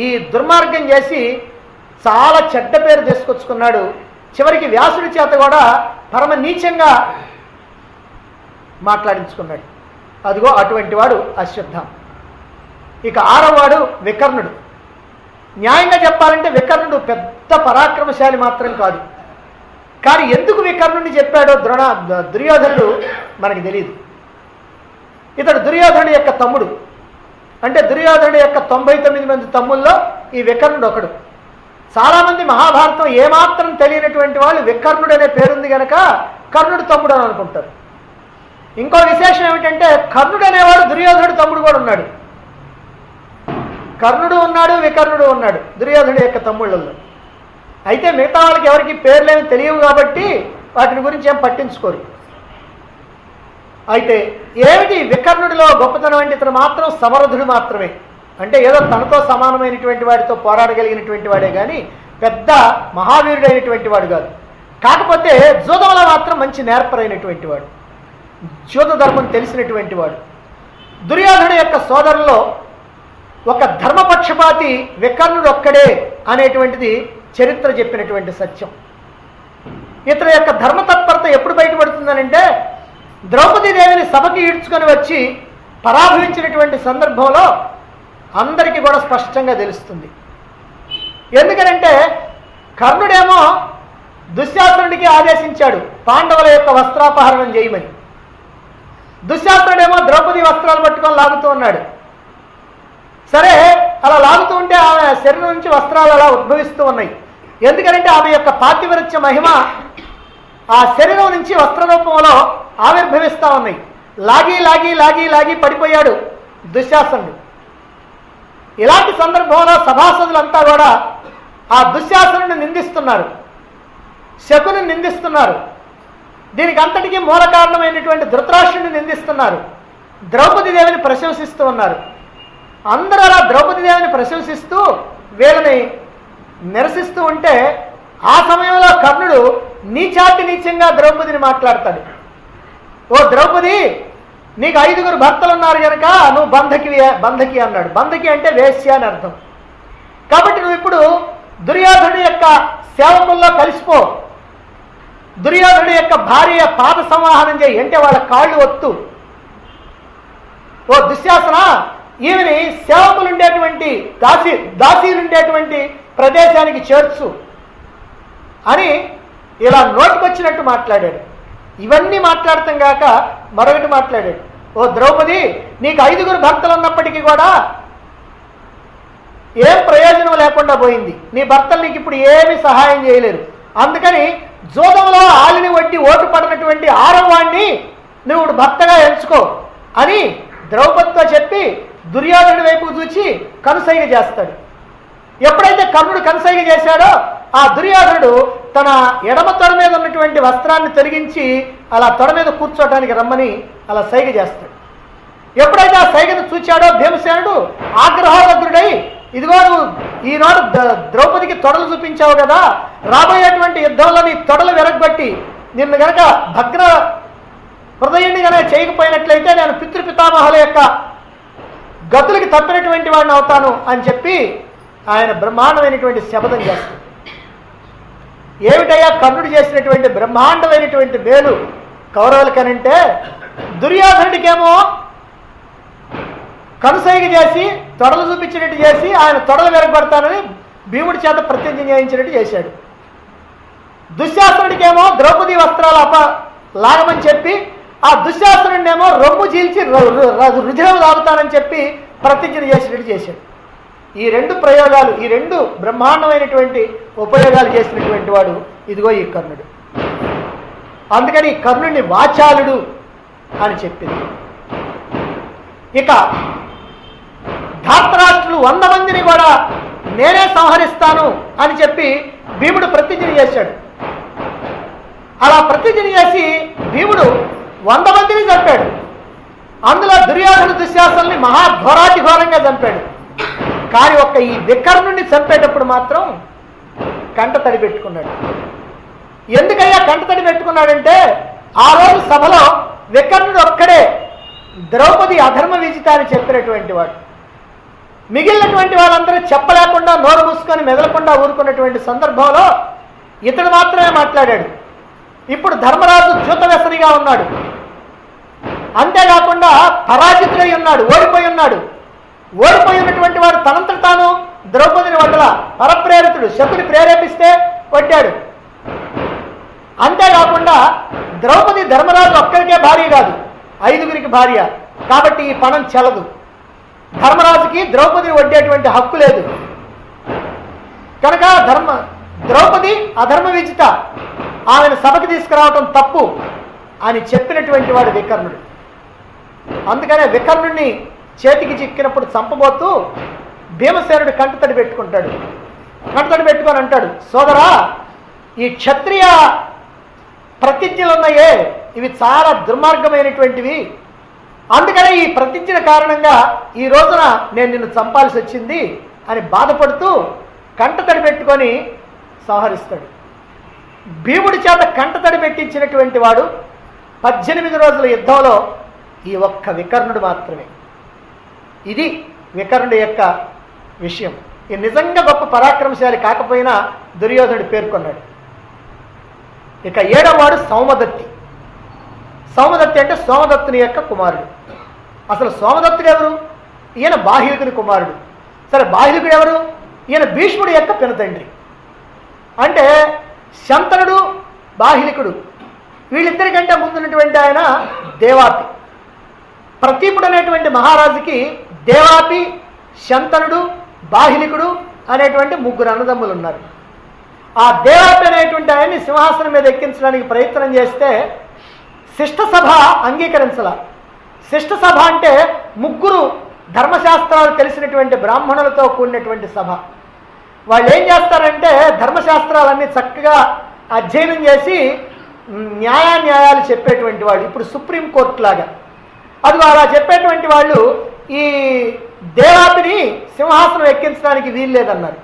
Speaker 2: ఈ దుర్మార్గం చేసి చాలా చెడ్డ పేరు తీసుకొచ్చుకున్నాడు. చివరికి వ్యాసుడి చేత కూడా పరమ నీచంగా మాట్లాడించుకున్నాడు. అదిగో అటువంటి వాడు అశ్వత్థామ. ఇక 6వ వాడు వికర్ణుడు. న్యాయంగా చెప్పాలంటే వికర్ణుడు పెద్ద పరాక్రమశాలి మాత్రం కాదు. కానీ ఎందుకు వికర్ణుడిని చెప్పాడో దుర్యోధనుడు మనకి తెలియదు. ఇతడు దుర్యోధనుడి యొక్క తమ్ముడు. అంటే దుర్యోధనుడి యొక్క 99 మంది తమ్ముల్లో ఈ వికర్ణుడు ఒకడు. చాలామంది మహాభారతం ఏమాత్రం తెలియనటువంటి వాళ్ళు వికర్ణుడు అనే పేరుంది కనుక కర్ణుడు తమ్ముడు అని అనుకుంటారు. ఇంకో విశేషం ఏమిటంటే కర్ణుడు అనేవాడు దుర్యోధనుడు తమ్ముడు కూడా ఉన్నాడు. కర్ణుడు ఉన్నాడు, వికర్ణుడు ఉన్నాడు దుర్యోధనుడి యొక్క తమ్ముళ్ళల్లో. అయితే మిగతా వాళ్ళకి ఎవరికి పేర్లేమి తెలియవు కాబట్టి వాటిని గురించి ఏం పట్టించుకోరు. అయితే ఏమిటి వికర్ణుడిలో గొప్పతనం అంటే ఇతను మాత్రం సమరథుడు మాత్రమే. అంటే ఏదో తనతో సమానమైనటువంటి వాడితో పోరాడగలిగినటువంటి వాడే కానీ పెద్ద మహావీరుడైనటువంటి వాడు కాదు. కాకపోతే జూదంలో మాత్రం మంచి నేర్పరైనటువంటి వాడు, జూద ధర్మం తెలిసినటువంటి వాడు. దుర్యోధనుడి యొక్క సోదరుల్లో ఒక ధర్మపక్షపాతి వికర్ణుడు ఒక్కడే అనేటువంటిది చరిత్ర చెప్పినటువంటి సత్యం. ఇతని యొక్క ధర్మతత్పరత ఎప్పుడు బయటపడుతుందనంటే ద్రౌపదీదేవిని సభకి ఈడ్చుకొని వచ్చి పరాభవించినటువంటి సందర్భంలో అందరికీ కూడా స్పష్టంగా తెలుస్తుంది. ఎందుకనంటే కర్ణుడేమో దుశ్శాసనుడికి ఆదేశించాడు పాండవుల యొక్క వస్త్రాపహరణం చేయమని. దుశ్శాసనుడేమో ద్రౌపది వస్త్రాలు పట్టుకొని లాగుతూ ఉన్నాడు. సరే అలా లాగుతూ ఉంటే ఆమె శరీరం నుంచి వస్త్రాలు అలా ఉద్భవిస్తూ ఉన్నాయి. ఎందుకంటే ఆమె యొక్క పాతివ్రత్య మహిమ ఆ శరీరం నుంచి వస్త్ర రూపంలో ఆవిర్భవిస్తూ ఉన్నాయి. లాగి లాగి లాగి లాగి పడిపోయాడు దుశ్శాసనుడు. ఇలాంటి సందర్భంలో సభాసదులంతా కూడా ఆ దుశ్శాసనుడిని నిందిస్తున్నారు, శకుని నిందిస్తున్నారు. దీనికి అంతటికీ మూల కారణమైనటువంటి ధృతరాష్ట్రుడిని నిందిస్తున్నారు, ద్రౌపదీదేవిని ప్రశంసిస్తూ ఉన్నారు. అందరూ అలా ద్రౌపదీదేవిని ప్రశంసిస్తూ వీళ్ళని నిరసిస్తూ ఉంటే ఆ సమయంలో కర్ణుడు నీచాతి నీచంగా ద్రౌపదిని మాట్లాడతాడు. ఓ ద్రౌపది, నీకు 5 భర్తలు ఉన్నారు కనుక నువ్వు బంధకి అన్నాడు. బంధకి అంటే వేశ్య అని అర్థం. కాబట్టి నువ్వు ఇప్పుడు దుర్యోధనుడి యొక్క సేవకుల్లో కలిసిపో, దుర్యోధనుడి యొక్క భార్య పాద సంవాహనం చేయి, అంటే వాళ్ళ కాళ్ళు ఒత్తు. ఓ దుశ్శాసన, ఈమెని సేవకులు ఉండేటువంటి దాసీలు ఉండేటువంటి ప్రదేశానికి చేర్చు అని ఇలా నోటికొచ్చినట్టు మాట్లాడాడు. ఇవన్నీ మాట్లాడతాం కాక మరొకటి మాట్లాడాడు. ఓ ద్రౌపది, నీకు 5 భర్తలు ఉన్నప్పటికీ కూడా ఏం ప్రయోజనం లేకుండా పోయింది. నీ భర్తలు నీకు ఇప్పుడు ఏమీ సహాయం చేయలేరు. అందుకని జూదంలో ఆలిని వడ్డి ఓటు పడినటువంటి 6వ వాణ్ణి నువ్వు భర్తగా ఎంచుకో అని ద్రౌపదితో చెప్పి దుర్యోధనుడి వైపుకు చూచి కనుసైగ చేస్తాడు. ఎప్పుడైతే కర్ణుడు కనుసైగ చేశాడో ఆ దుర్యోధనుడు తన ఎడమ తొడ మీద ఉన్నటువంటి వస్త్రాన్ని తొలగించి అలా తొడ మీద కూర్చోటానికి రమ్మని అలా సైగ చేస్తాడు. ఎప్పుడైతే ఆ సైగను చూచాడో భీమసేనుడు ఆగ్రహోదగ్రుడై, ఇదిగో నువ్వు ఈనాడు ద్రౌపదికి తొడలు చూపించావు కదా, రాబోయేటువంటి యుద్ధంలో నీ తొడలు విరగబట్టి నిన్ను గనక భగ్న హృదయాన్ని కనుక చేయకపోయినట్లయితే నేను పితృపితామహుల యొక్క గతులకి తప్పినటువంటి వాడిని అవుతాను అని చెప్పి ఆయన బ్రహ్మాండమైనటువంటి శపథం చేస్తాడు. ఏమిటయ్యా కర్ణుడు చేసినటువంటి బ్రహ్మాండమైనటువంటి మేలు కౌరవులకనంటే, దుర్యోధనుడికేమో కనుసైగ చేసి తొడలు చూపించినట్టు చేసి ఆయన తొడలు వెరగబడతానని భీముడి చేత ప్రతిజ్ఞ చేయించినట్టు చేశాడు. దుశ్శాసనుడికేమో ద్రౌపది వస్త్రాలు లాగమని చెప్పి ఆ దుశ్శాసనుడినేమో రొమ్ము చీల్చి రుధిరం తాగుతానని చెప్పి ప్రతిజ్ఞ చేసినట్టు చేశాడు. ఈ 2 ప్రయోగాలు, ఈ 2 బ్రహ్మాండమైనటువంటి ఉపయోగాలు చేసినటువంటి వాడు ఇదిగో ఈ కర్ణుడు. అందుకని కర్ణుడిని వాచాలుడు అని చెప్పింది. ఇక ధార్తరాష్ట్రులు 100 మందిని కూడా నేనే సంహరిస్తాను అని చెప్పి భీముడు ప్రతిజ్ఞ చేశాడు. అలా ప్రతిజ్ఞ చేసి భీముడు 100 మందిని చంపాడు. అందులో దుర్యోధన దుశ్శాసనల్ని మహాఘోరాతిఘోరంగా చంపాడు. కానీ ఒక్క ఈ వికర్ణుడిని చంపేటప్పుడు మాత్రం కంట తడి పెట్టుకున్నాడు. ఎందుకయ్యా కంట తడి పెట్టుకున్నాడంటే ఆ రోజు సభలో వికర్ణుడు ఒక్కడే ద్రౌపది అధర్మ విజిత అని చెప్పినటువంటి వాడు. మిగిలినటువంటి వాళ్ళందరూ చెప్పలేకుండా నోరు మూసుకొని మెదలకుండా ఊరుకున్నటువంటి సందర్భంలో ఇతడు మాత్రమే మాట్లాడాడు. ఇప్పుడు ధర్మరాజు చ్యుత వ్యసనిగా ఉన్నాడు. అంతేకాకుండా పరాజితుడై ఉన్నాడు, ఓడిపోయి ఉన్నాడు. ఓడిపోయి ఉన్నటువంటి వాడు తనంతట తాను ద్రౌపదిని వడ్డల పరప్రేరితుడు, శకుని ప్రేరేపిస్తే కొట్టాడు. అంతేకాకుండా ద్రౌపది ధర్మరాజు ఒక్కరికే భార్య కాదు, 5గురికి భార్య. కాబట్టి ఈ పణం చెల్లదు. ధర్మరాజుకి ద్రౌపదిని వడ్డేటువంటి హక్కు లేదు. కనుక ద్రౌపది అధర్మ విజిత, ఆమెను సభకి తీసుకురావటం తప్పు అని చెప్పినటువంటి వాడు వికర్ణుడు. అందుకనే వికర్ణుడిని చేతికి చిక్కినప్పుడు చంపబోతూ భీమసేనుడు కంటతడి పెట్టుకుంటాడు. కంటతడి పెట్టుకొని అంటాడు, సోదరా, ఈ క్షత్రియ ప్రతిజ్ఞలు ఉన్నాయే ఇవి చాలా దుర్మార్గమైనటువంటివి. అందుకనే ఈ ప్రతిజ్ఞల కారణంగా ఈ రోజున నేను నిన్ను చంపాల్సి వచ్చింది అని బాధపడుతూ కంటతడి పెట్టుకొని సంహరిస్తాడు. భీముడి చేత కంటతడి పెట్టించినటువంటి వాడు 18 రోజుల యుద్ధంలో ఈ ఒక్క వికర్ణుడు మాత్రమే. ఇది వికర్ణుడి యొక్క విషయం. ఈ నిజంగా గొప్ప పరాక్రమశాలి కాకపోయినా దుర్యోధనుడు పేర్కొన్నాడు. ఇక 7వ వాడు సౌమదత్తి. సౌమదత్తి అంటే సోమదత్తుని యొక్క కుమారుడు. అసలు సోమదత్తుడు ఎవరు? ఈయన బాహ్లికుని కుమారుడు. సరే, బాహ్లికుడు ఎవరు? ఈయన భీష్ముడి యొక్క పినతండ్రి. అంటే శంతనుడు, బాహ్లికుడు వీళ్ళిద్దరికంటే ముందున్నటువంటి ఆయన దేవాపి. ప్రతీపుడు అనేటువంటి మహారాజుకి దేవాపి, శంతనుడు, బాహ్లికుడు అనేటువంటి 3 అన్నదమ్ములు ఉన్నారు. ఆ దేవాపి అనేటువంటి ఆయన్ని సింహాసనం మీద ఎక్కించడానికి ప్రయత్నం చేస్తే శిష్టసభ అంగీకరించాల. శిష్టసభ అంటే 3 ధర్మశాస్త్రాలు తెలిసినటువంటి బ్రాహ్మణులతో కూడినటువంటి సభ. వాళ్ళు ఏం చేస్తారంటే ధర్మశాస్త్రాలన్నీ చక్కగా అధ్యయనం చేసి న్యాయాలు చెప్పేటువంటి వాళ్ళు. ఇప్పుడు సుప్రీంకోర్టు లాగా అది అలా చెప్పేటువంటి వాళ్ళు ఈ దేవాపిని సింహాసనం ఎక్కించడానికి వీల్లేదన్నారు.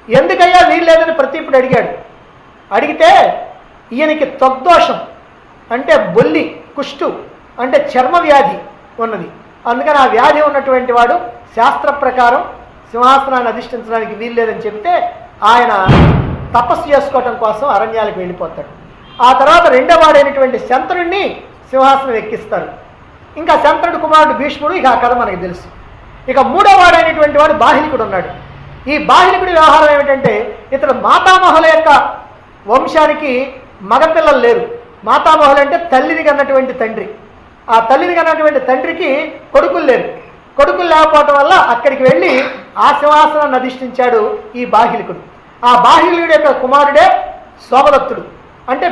Speaker 2: ఎందుకయ్యా వీల్లేదని ప్రతీపుడు అడిగాడు. అడిగితే ఈయనకి త్వగ్దోషం అంటే బొల్లి, కుష్టు అంటే చర్మ వ్యాధి ఉన్నది. అందుకని ఆ వ్యాధి ఉన్నటువంటి వాడు శాస్త్ర ప్రకారం సింహాసనాన్ని అధిష్ఠించడానికి వీల్లేదని చెప్తే ఆయన తపస్సు చేసుకోవటం కోసం అరణ్యాలకు వెళ్ళిపోతాడు. ఆ తర్వాత 2వ వాడైనటువంటి శంతనుడిని సింహాసనం ఎక్కిస్తారు. ఇంకా శంతనుడి కుమారుడు భీష్ముడు. ఇక ఆ కథ మనకు తెలుసు. ఇక 3వ వాడైనటువంటి వాడు బాహ్లికుడు ఉన్నాడు. ఈ బాహ్లికుడి వ్యవహారం ఏమిటంటే ఇతడు మాతామహుల యొక్క వంశానికి మగపిల్లలు లేరు. మాతామహులు అంటే తల్లిని కన్నటువంటి తండ్రి. ఆ తల్లిని కన్నటువంటి తండ్రికి కొడుకులు లేరు. కొడుకులు లేకపోవటం వల్ల అక్కడికి వెళ్ళి ఆ సింహాసనాన్ని అధిష్ఠించాడు ఈ బాహ్లికుడు. ఆ బాహ్లికుడి యొక్క కుమారుడే సోమదత్తుడు. అంటే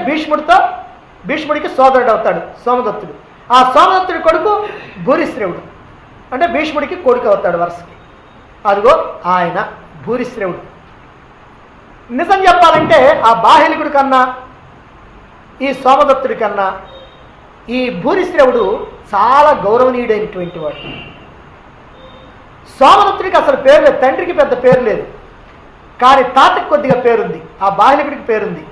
Speaker 2: భీష్ముడికి సోదరుడు అవుతాడు సోమదత్తుడు. ఆ సోమదత్తుడి కొడుకు భూరిశ్రవుడు. అంటే భీష్ముడికి కొడుకు అవుతాడు వరుసకి. అదిగో ఆయన భూరిశ్రవుడు. నిజం చెప్పాలంటే ఆ బాహ్లికుడి కన్నా ఈ సోమదత్తుడి కన్నా ఈ భూరిశ్రవుడు చాలా గౌరవనీయుడైనటువంటి వాడు. సోమదత్తుడికి అసలు పేరు లేదు, తండ్రికి పెద్ద పేరు లేదు. కానీ తాతకి కొద్దిగా పేరుంది, ఆ బాహ్లికుడికి పేరుంది.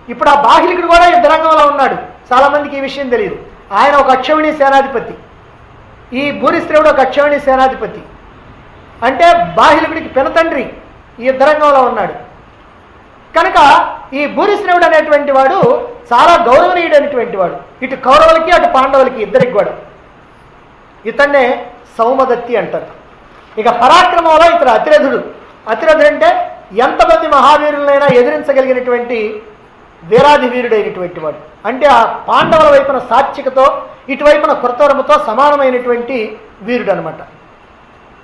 Speaker 2: ఇప్పుడు ఆ బాహ్లికుడు కూడా యుద్ధరంగంలో ఉన్నాడు. చాలామందికి ఈ విషయం తెలియదు. ఆయన ఒక అక్షౌహిణి సేనాధిపతి, ఈ భూరిశ్రవుడు ఒక అక్షౌహిణి సేనాధిపతి. అంటే బాహ్లికుడికి పినతండ్రి ఈ యుద్ధరంగంలో ఉన్నాడు. కనుక ఈ భూరిశ్రవుడు అనేటువంటి వాడు చాలా గౌరవనీయుడైనటువంటి వాడు, ఇటు కౌరవులకి అటు పాండవులకి ఇద్దరికి కూడా. ఇతన్నే సౌమదత్తి అంటారు. ఇక పరాక్రమంలో ఇతడు అతిరథుడు. అతిరథుడు అంటే ఎంతమంది మహావీరులైనా ఎదిరించగలిగినటువంటి వీరాధి వీరుడైనటువంటి వాడు. అంటే ఆ పాండవుల వైపున సాత్వికతో ఇటువైపున కృతవర్మతో సమానమైనటువంటి వీరుడు అనమాట.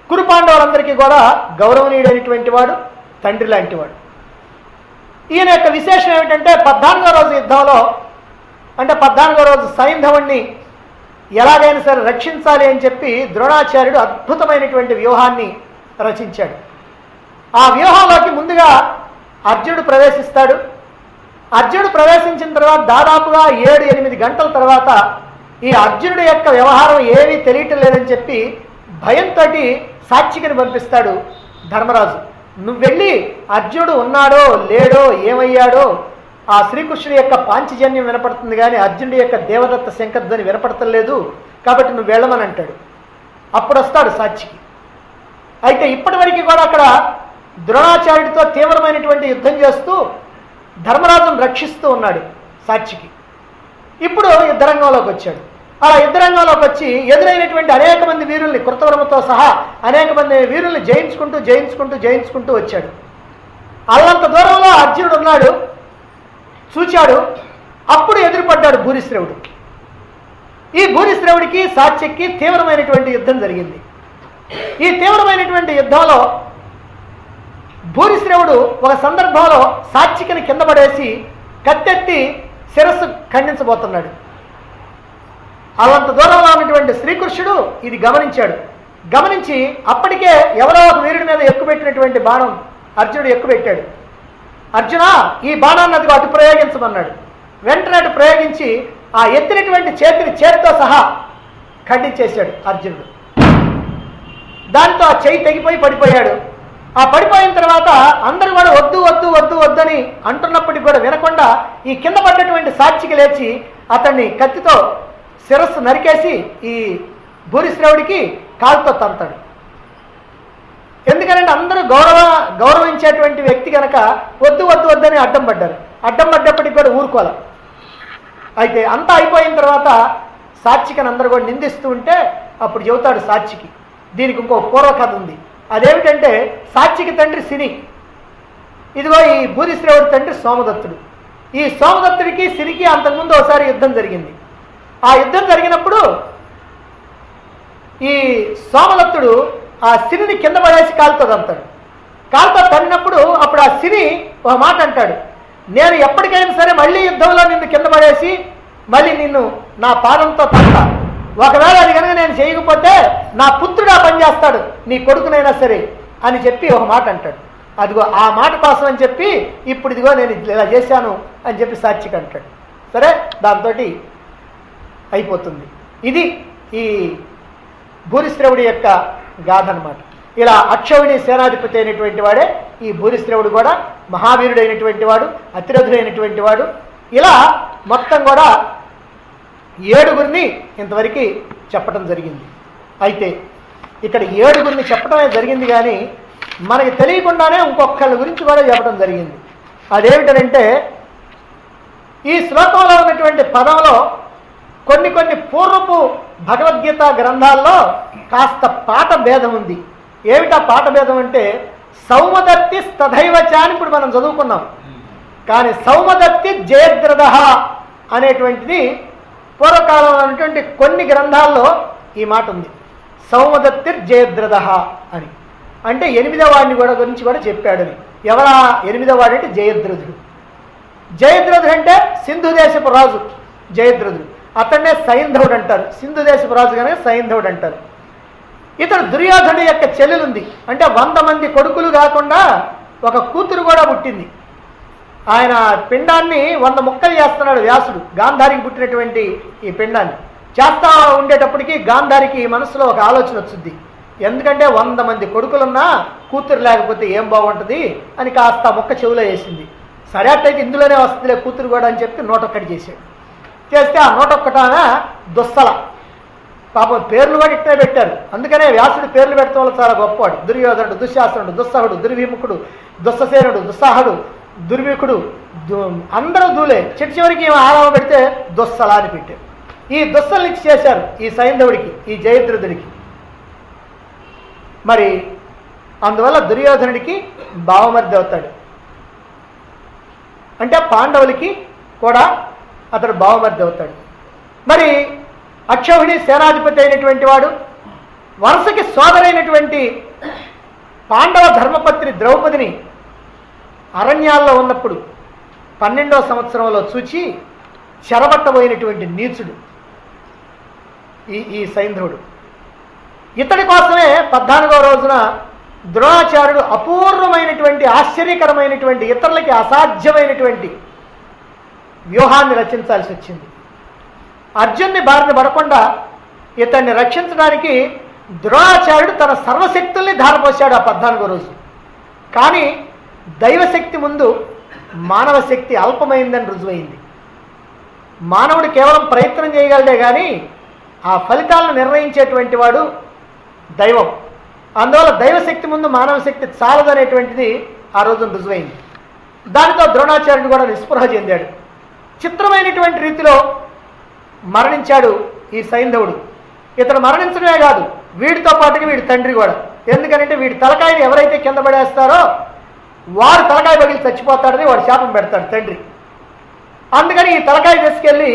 Speaker 2: కురు పాండవులందరికీ కూడా గౌరవనీయుడైనటువంటి వాడు, తండ్రి లాంటి వాడు. ఈయన యొక్క విశేషం ఏమిటంటే 14వ రోజు యుద్ధంలో, అంటే 14వ రోజు సైంధవుణ్ణి ఎలాగైనా సరే రక్షించాలి అని చెప్పి ద్రోణాచార్యుడు అద్భుతమైనటువంటి వ్యూహాన్ని రచించాడు. ఆ వ్యూహంలోకి ముందుగా అర్జునుడు ప్రవేశిస్తాడు. అర్జునుడు ప్రవేశించిన తర్వాత దాదాపుగా 7-8 గంటల తర్వాత ఈ అర్జునుడి యొక్క వ్యవహారం ఏమీ తెలియటం లేదని చెప్పి భయంతో సాత్వికని పంపిస్తాడు ధర్మరాజు. నువ్వు వెళ్ళి అర్జునుడు ఉన్నాడో లేడో ఏమయ్యాడో, ఆ శ్రీకృష్ణుడి యొక్క పాంచజన్యం వినపడుతుంది కానీ అర్జునుడి యొక్క దేవదత్త శంఖధ్వని వినపడతలేదు, కాబట్టి నువ్వు వెళ్ళమని అంటాడు. అప్పుడు వస్తాడు సాత్వికి. అయితే ఇప్పటి వరకు కూడా అక్కడ ద్రోణాచార్యుడితో తీవ్రమైనటువంటి యుద్ధం చేస్తూ ధర్మరాజును రక్షిస్తూ ఉన్నాడు సాత్వికి. ఇప్పుడు యుద్ధరంగంలోకి వచ్చాడు. అలా యుద్ధరంగంలోకి వచ్చి ఎదురైనటువంటి అనేక మంది వీరుల్ని, కృతవర్మతో సహా అనేక మంది వీరుల్ని జయించుకుంటూ వచ్చాడు. అల్లంత దూరంలో అర్జునుడు ఉన్నాడు, చూచాడు. అప్పుడు ఎదురుపడ్డాడు భూరిశ్రవుడు. ఈ భూరిశ్రవుడికి సాత్యకి తీవ్రమైనటువంటి యుద్ధం జరిగింది. ఈ తీవ్రమైనటువంటి యుద్ధంలో భూరిశ్రవుడు ఒక సందర్భంలో సాత్వికని కింద పడేసి కత్తెత్తి శిరస్సు ఖండించబోతున్నాడు. అల్లంత దూరంలో ఉన్నటువంటి శ్రీకృష్ణుడు ఇది గమనించాడు. గమనించి అప్పటికే ఎవరో ఒక వీరుడి మీద ఎక్కుపెట్టినటువంటి బాణం అర్జునుడు ఎక్కుపెట్టాడు. అర్జున, ఈ బాణాన్ని అదిగో అటు ప్రయోగించమన్నాడు. వెంటనే అటు ప్రయోగించి ఆ ఎత్తినటువంటి చేతితో సహా ఖండించేశాడు అర్జునుడు. దాంతో ఆ చెయ్యి తెగిపోయి పడిపోయాడు. ఆ పడిపోయిన తర్వాత అందరూ కూడా వద్దు అని అంటున్నప్పటికీ కూడా వినకుండా ఈ కింద పడ్డటువంటి సాక్షికి లేచి అతన్ని కత్తితో శిరస్సు నరికేసి ఈ భూరిశ్రవుడికి కాలుతో తంతాడు. ఎందుకంటే అందరూ గౌరవించేటువంటి వ్యక్తి కనుక వద్దని అడ్డం పడ్డారు. అడ్డం పడ్డప్పటికి కూడా ఊరుకోవాలి. అయితే అంతా అయిపోయిన తర్వాత సాత్వికని అందరూ కూడా నిందిస్తూ ఉంటే అప్పుడు చెబుతాడు సాత్వికి, దీనికి ఇంకో పూర్వకథ ఉంది. అదేమిటంటే సాత్వికి తండ్రి సిని, ఇదిగో ఈ భూరిశ్రవుడి తండ్రి సోమదత్తుడు. ఈ సోమదత్తుడికి సిరికి అంతకుముందు ఒకసారి యుద్ధం జరిగింది. ఆ యుద్ధం జరిగినప్పుడు ఈ సోమదత్తుడు ఆ సిరిని కింద పడేసి కాలుతో తంతాడు. కాలుతో తన్నినప్పుడు అప్పుడు ఆ సిరి ఒక మాట అంటాడు, నేను ఎప్పటికైనా సరే మళ్ళీ యుద్ధంలో నిన్ను కింద పడేసి మళ్ళీ నిన్ను నా పాదంతో తంతా. ఒకవేళ అది కనుక నేను చేయకపోతే నా పుత్రుడు ఆ పని చేస్తాడు, నీ కొడుకునైనా సరే అని చెప్పి ఒక మాట అంటాడు. అదిగో ఆ మాట కోసం అని చెప్పి ఇప్పుడు ఇదిగో నేను ఇలా చేశాను అని చెప్పి సాక్షికి అంటాడు. సరే, దాంతో అయిపోతుంది. ఇది ఈ భూరిశ్రవుడి యొక్క గాథ అన్నమాట. ఇలా అక్షౌహిణి సేనాధిపతి అయినటువంటి వాడే ఈ భూరిశ్రవుడు కూడా మహావీరుడైనటువంటి వాడు, అతిరథుడైనటువంటి వాడు. ఇలా మొత్తం కూడా 7గురిని ఇంతవరకు చెప్పడం జరిగింది. అయితే ఇక్కడ 7గురిని చెప్పడమే జరిగింది కానీ మనకి తెలియకుండానే ఇంకొకళ్ళ గురించి కూడా చెప్పడం జరిగింది. అదేమిటంటే ఈ శ్లోకంలో ఉన్నటువంటి పదంలో కొన్ని పూర్వపు భగవద్గీత గ్రంథాల్లో కాస్త పాట భేదం ఉంది. ఏమిటా పాట భేదం అంటే సౌమదత్తి తథైవచ అని ఇప్పుడు మనం చదువుకున్నాం. కానీ సౌమదత్తి జయద్రథ అనేటువంటిది పూర్వకాలంలో ఉన్నటువంటి కొన్ని గ్రంథాల్లో ఈ మాట ఉంది, సౌమదత్తిర్ జయద్రథ అని. అంటే 8వ వాడిని కూడా గురించి కూడా చెప్పాడని. ఎవరా 8వ వాడు అంటే జయద్రథుడు. జయద్రథుడు అంటే సింధు దేశపు రాజు జయద్రథుడు. అతన్నే సైంధవుడు అంటారు. సింధు దేశపు రాజు కనుక సైంధవుడు అంటారు. ఇతడు దుర్యోధనుడి యొక్క చెల్లెలుంది. అంటే 100 మంది కొడుకులు కాకుండా ఒక కూతురు కూడా పుట్టింది. ఆయన పిండాన్ని 100 ముక్కలు చేస్తున్నాడు వ్యాసుడు, గాంధారికి పుట్టినటువంటి ఈ పిండాన్ని చేస్తా ఉండేటప్పటికీ గాంధారికి మనసులో ఒక ఆలోచన వచ్చింది. ఎందుకంటే 100 మంది కొడుకులున్నా కూతురు లేకపోతే ఏం బాగుంటుంది అని కాస్త మొక్క చెవులో వేసింది. సరే అట్లయితే ఇందులోనే వస్తుందిలే కూతురు కూడా అని చెప్పి 101 చేశాడు. చేస్తే ఆ 101 దుస్సల. పాపం పేర్లు కూడా ఇట్టే పెట్టారు. అందుకనే వ్యాసుడు పేర్లు పెట్టడం వల్ల చాలా గొప్పవాడు. దుర్యోధనుడు, దుశ్శాసనుడు, దుస్సహుడు, దుర్విముఖుడు, దుస్ససేనుడు, దుస్సాహుడు, దుర్విముఖుడు, అందరూ దూలే. చివరికి ఆరామ పెడితే దుస్సల అని పెట్టారు. ఈ దుస్సల్ని చేశారు ఈ సైంధవుడికి, ఈ జయద్రథుడికి. మరి అందువల్ల దుర్యోధనుడికి బావమర్ది అవుతాడు. అంటే పాండవులకి కూడా అతడు బావమర్ది అవుతాడు. మరి అక్షౌహిణి సేనాధిపతి అయినటువంటి వాడు వరుసకి సోదరైనటువంటి పాండవ ధర్మపత్రి ద్రౌపదిని అరణ్యాల్లో ఉన్నప్పుడు 12వ సంవత్సరంలో చూచి చెరబట్టబోయినటువంటి నీచుడు ఈ సైంధవుడు. ఇతడి కోసమే 14వ రోజున ద్రోణాచార్యుడు అపూర్వమైనటువంటి ఆశ్చర్యకరమైనటువంటి ఇతరులకి అసాధ్యమైనటువంటి వ్యూహాన్ని రచించాల్సి వచ్చింది. అర్జున్ని బారిన పడకుండా ఇతన్ని రక్షించడానికి ద్రోణాచార్యుడు తన సర్వశక్తుల్ని ధారపోశాడు ఆ 14వ రోజు. కానీ దైవశక్తి ముందు మానవ శక్తి అల్పమైందని రుజువైంది. మానవుడు కేవలం ప్రయత్నం చేయగలడే కానీ ఆ ఫలితాలను నిర్ణయించేటువంటి వాడు దైవం. అందువల్ల దైవశక్తి ముందు మానవ శక్తి చాలదనేటువంటిది ఆ రోజున రుజువైంది. దానితో ద్రోణాచార్యుడు కూడా నిస్పృహ చెందాడు. చిత్రమైనటువంటి రీతిలో మరణించాడు ఈ సైంధవుడు. ఇతడు మరణించడమే కాదు, వీడితో పాటుగా వీడి తండ్రి కూడా. ఎందుకంటే వీడి తలకాయని ఎవరైతే కింద పడేస్తారో వాడు తలకాయ పగిలి చచ్చిపోతాడని వాడు శాపం పెడతాడు తండ్రి. అందుకని ఈ తలకాయ తీసుకెళ్ళి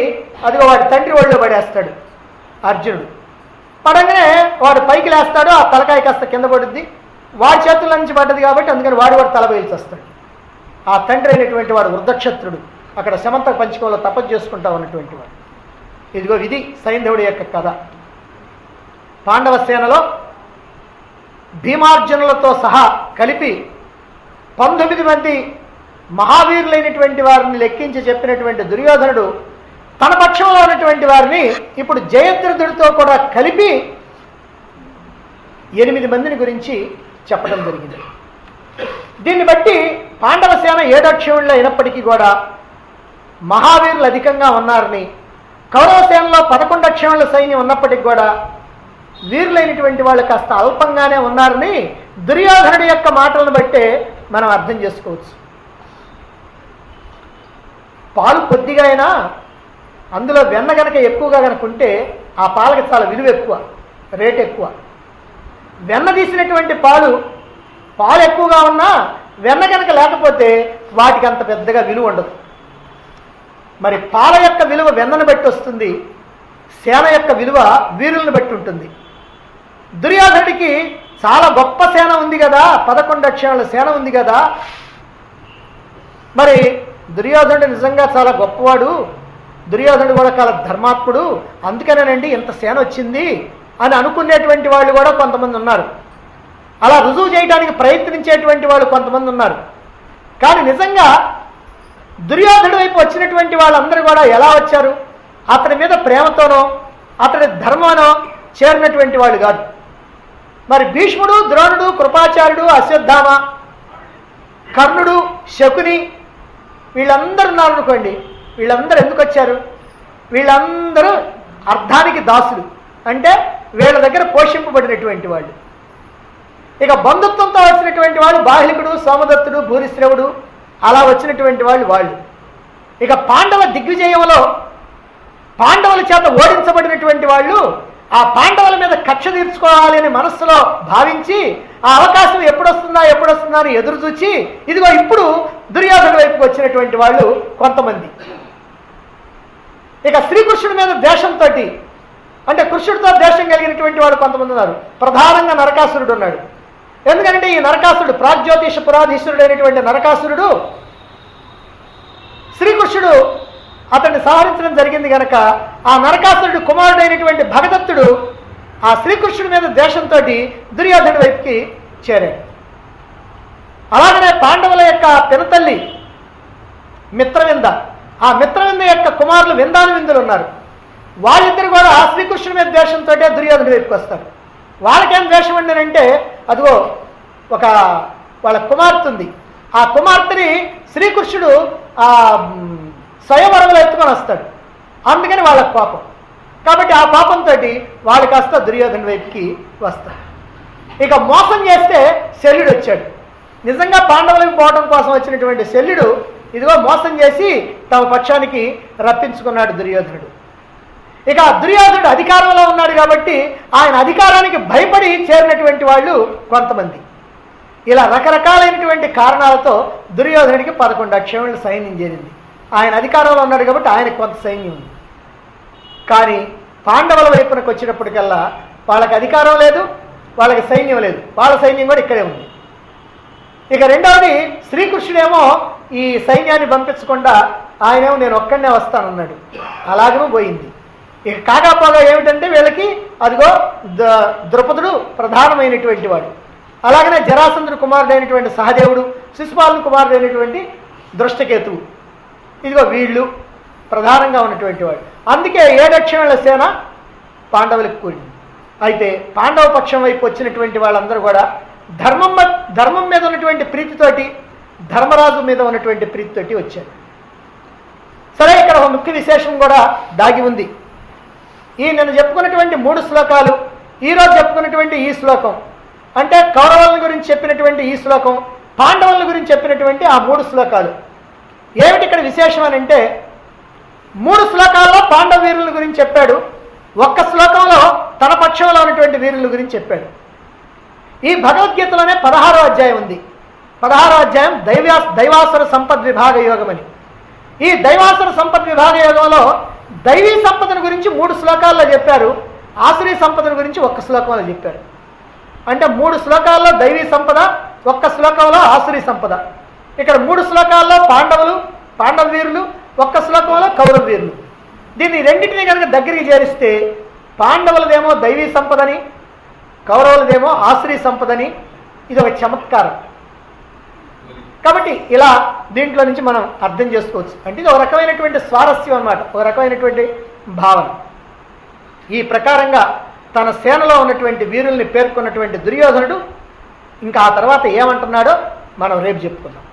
Speaker 2: అదిగో వాడి తండ్రి ఒళ్ళో పడేస్తాడు అర్జునుడు. పడంగానే వాడు పైకి లేస్తాడు, ఆ తలకాయ కాస్త కింద పడుద్ది. వాడి చేతుల నుంచి పడ్డది కాబట్టి అందుకని వాడు తల పగిలిచి వస్తాడు. ఆ తండ్రి అయినటువంటి వాడు వృద్ధక్షత్రుడు, అక్కడ సమంత పంచకంలో తపస్సు చేసుకుంటా ఉన్నటువంటి వాడు. ఇదిగో ఇది సైంధవుడి యొక్క కథ. పాండవ సేనలో భీమార్జునులతో సహా కలిపి 19 మంది మహావీరులైనటువంటి వారిని లెక్కించి చెప్పినటువంటి దుర్యోధనుడు తన పక్షంలో ఉన్నటువంటి వారిని ఇప్పుడు జయద్రథుడితో కూడా కలిపి 8 మందిని గురించి చెప్పడం జరిగింది. దీన్ని బట్టి పాండవ సేన 7 అక్షౌహిణులు అయినప్పటికీ కూడా మహావీరులు అధికంగా ఉన్నారని, కౌరవ సేనలో 11 అక్షౌహిణుల సైన్యం ఉన్నప్పటికీ కూడా వీరులైనటువంటి వాళ్ళు కాస్త అల్పంగానే ఉన్నారని దుర్యోధనుడి యొక్క మాటలను బట్టే మనం అర్థం చేసుకోవచ్చు. పాలు కొద్దిగా అయినా అందులో వెన్న గనక ఎక్కువగా కనుక ఉంటే ఆ పాలకి చాలా విలువ ఎక్కువ, రేట్ ఎక్కువ. వెన్న తీసినటువంటి పాలు ఎక్కువగా ఉన్నా వెన్న కనుక లేకపోతే వాటికి అంత పెద్దగా విలువ ఉండదు. మరి పాల యొక్క విలువ వెన్నను బట్టి వస్తుంది, సేన యొక్క విలువ వీరులను బట్టి ఉంటుంది. దుర్యోధనుడికి చాలా గొప్ప సేన ఉంది కదా, 11 అక్షౌహిణుల సేన ఉంది కదా. మరి దుర్యోధనుడు నిజంగా చాలా గొప్పవాడు, దుర్యోధనుడు కూడా చాలా ధర్మాత్ముడు, అందుకనేనండి ఇంత సేన వచ్చింది అని అనుకునేటువంటి వాళ్ళు కూడా కొంతమంది ఉన్నారు. అలా రుజువు చేయడానికి ప్రయత్నించేటువంటి వాళ్ళు కొంతమంది ఉన్నారు. కానీ నిజంగా దుర్యోధనుడి వైపు వచ్చినటువంటి వాళ్ళందరూ కూడా ఎలా వచ్చారు? అతని మీద ప్రేమతోనో అతని ధర్మానో చేరినటువంటి వాళ్ళు కాదు. మరి భీష్ముడు, ద్రోణుడు, కృపాచార్యుడు, అశ్వత్థామ, కర్ణుడు, శకుని వీళ్ళందరూ ఉన్నారనుకోండి. వీళ్ళందరూ ఎందుకు వచ్చారు? వీళ్ళందరూ అర్థానికి దాసులు, అంటే వీళ్ళ దగ్గర పోషింపబడినటువంటి వాళ్ళు. ఇక బంధుత్వంతో వచ్చినటువంటి వాళ్ళు బాహ్లికుడు, సోమదత్తుడు, భూరిశ్రవుడు, అలా వచ్చినటువంటి వాళ్ళు. ఇక పాండవ దిగ్విజయంలో పాండవుల చేత ఓడించబడినటువంటి వాళ్ళు ఆ పాండవుల మీద కక్ష తీర్చుకోవాలి అని మనస్సులో భావించి ఆ అవకాశం ఎప్పుడొస్తుందా అని ఎదురు చూచి ఇదిగో ఇప్పుడు దుర్యోధనుడి వైపుకి వచ్చినటువంటి వాళ్ళు కొంతమంది. ఇక శ్రీకృష్ణుడి మీద ద్వేషంతో, అంటే కృష్ణుడితో ద్వేషం కలిగినటువంటి వాళ్ళు కొంతమంది ఉన్నారు. ప్రధానంగా నరకాసురుడు ఉన్నాడు. ఎందుకంటే ఈ నరకాసురుడు ప్రాగ్జ్యోతిష పురాధీశ్వరుడు అయినటువంటి నరకాసురుడు శ్రీకృష్ణుడు అతన్ని సంహరించడం జరిగింది కనుక ఆ నరకాసురుడు కుమారుడైనటువంటి భగదత్తుడు ఆ శ్రీకృష్ణుడి మీద ద్వేషంతో దుర్యోధనుడి వైపుకి చేరాడు. అలాగనే పాండవుల యొక్క పినతల్లి మిత్రవింద, ఆ మిత్రవింద యొక్క కుమారులు విందానువిందులు ఉన్నారు. వాళ్ళిద్దరు కూడా శ్రీకృష్ణుడి మీద ద్వేషంతో దుర్యోధనుడి వైపుకి వస్తారు. వాళ్ళకేం ద్వేషం అంటే అదిగో ఒక వాళ్ళ కుమార్తె ఉంది. ఆ కుమార్తెని శ్రీకృష్ణుడు ఆ స్వయంవరంలో ఎత్తుకొని వస్తాడు. అందుకని వాళ్ళకు కోపం. కాబట్టి ఆ కోపంతో వాళ్ళు కాస్త దుర్యోధనుడి వైపుకి వస్తారు. ఇక మోసం చేస్తే శల్యుడు వచ్చాడు. నిజంగా పాండవులకు పోవడం కోసం వచ్చినటువంటి శల్యుడు ఇదిగో మోసం చేసి తమ పక్షానికి రప్పించుకున్నాడు దుర్యోధనుడు. ఇక దుర్యోధనుడు అధికారంలో ఉన్నాడు కాబట్టి ఆయన అధికారానికి భయపడి చేరినటువంటి వాళ్ళు కొంతమంది. ఇలా రకరకాలైనటువంటి కారణాలతో దుర్యోధనుడికి 11 అక్షౌహిణుల సైన్యం చేరింది. ఆయన అధికారంలో ఉన్నాడు కాబట్టి ఆయనకు కొంత సైన్యం ఉంది. కానీ పాండవుల వైపునకు వచ్చినప్పటికల్లా వాళ్ళకి అధికారం లేదు, వాళ్ళకి సైన్యం లేదు. వాళ్ళ సైన్యం కూడా ఇక్కడే ఉంది. ఇక రెండవది శ్రీకృష్ణుడేమో ఈ సైన్యాన్ని పంపించకుండా ఆయనేమో నేను ఒక్కడనే వస్తానన్నాడు. అలాగనూ పోయింది. ఇక కాకపోగా ఏమిటంటే వీళ్ళకి అదిగో ద్రుపదుడు ప్రధానమైనటువంటి వాడు. అలాగనే జరాసంధుడు కుమారుడైనటువంటి సహదేవుడు, శిశుపాలుని కుమారుడైనటువంటి దృష్టకేతువు, ఇదిగో వీళ్ళు ప్రధానంగా ఉన్నటువంటి వాడు. అందుకే 7 అక్షరాల సేన పాండవులకు కూడింది. అయితే పాండవ పక్షం వైపు వచ్చినటువంటి వాళ్ళందరూ కూడా ధర్మం మీద ఉన్నటువంటి ప్రీతితోటి, ధర్మరాజు మీద ఉన్నటువంటి ప్రీతితోటి వచ్చారు. సరే, ఇక్కడ ఒక ముఖ్య విశేషం కూడా దాగి ఉంది. నేను చెప్పుకున్నటువంటి 3 శ్లోకాలు, ఈరోజు చెప్పుకున్నటువంటి ఈ శ్లోకం, అంటే కౌరవుల గురించి చెప్పినటువంటి ఈ శ్లోకం, పాండవుల గురించి చెప్పినటువంటి ఆ 3 శ్లోకాలు ఏమిటి ఇక్కడ విశేషం అని అంటే, 3 శ్లోకాల్లో పాండవ వీరుల గురించి చెప్పాడు, ఒక్క శ్లోకంలో తన పక్షంలో ఉన్నటువంటి వీరుల గురించి చెప్పాడు. ఈ భగవద్గీతలోనే 16వ అధ్యాయం ఉంది. 16వ అధ్యాయం దైవాసుర సంపద్ విభాగ యోగం అని. ఈ దైవాసుర సంపద్ విభాగ యోగంలో దైవీ సంపదను గురించి 3 శ్లోకాల్లో చెప్పారు, ఆసురీ సంపదను గురించి ఒక్క శ్లోకంలో చెప్పారు. అంటే 3 శ్లోకాల్లో దైవీ సంపద, ఒక్క శ్లోకంలో ఆసురీ సంపద. ఇక్కడ 3 శ్లోకాల్లో పాండవ వీరులు, ఒక్క శ్లోకంలో కౌరవ వీరులు. దీన్ని రెండింటినీ కనుక దగ్గరికి చేరిస్తే పాండవులదేమో దైవీ సంపదని, కౌరవులదేమో ఆసురీ సంపదని, ఇది ఒక చమత్కారం. కాబట్టి ఇలా దీంట్లో నుంచి మనం అర్థం చేసుకోవచ్చు. అంటే ఇది ఒక రకమైనటువంటి స్వారస్యం అన్నమాట, ఒక రకమైనటువంటి భావన. ఈ ప్రకారంగా తన సేనలో ఉన్నటువంటి వీరుల్ని పేర్కొన్నటువంటి దుర్యోధనుడు ఇంకా ఆ తర్వాత ఏమంటున్నాడో మనం రేపు చెప్పుకుందాం.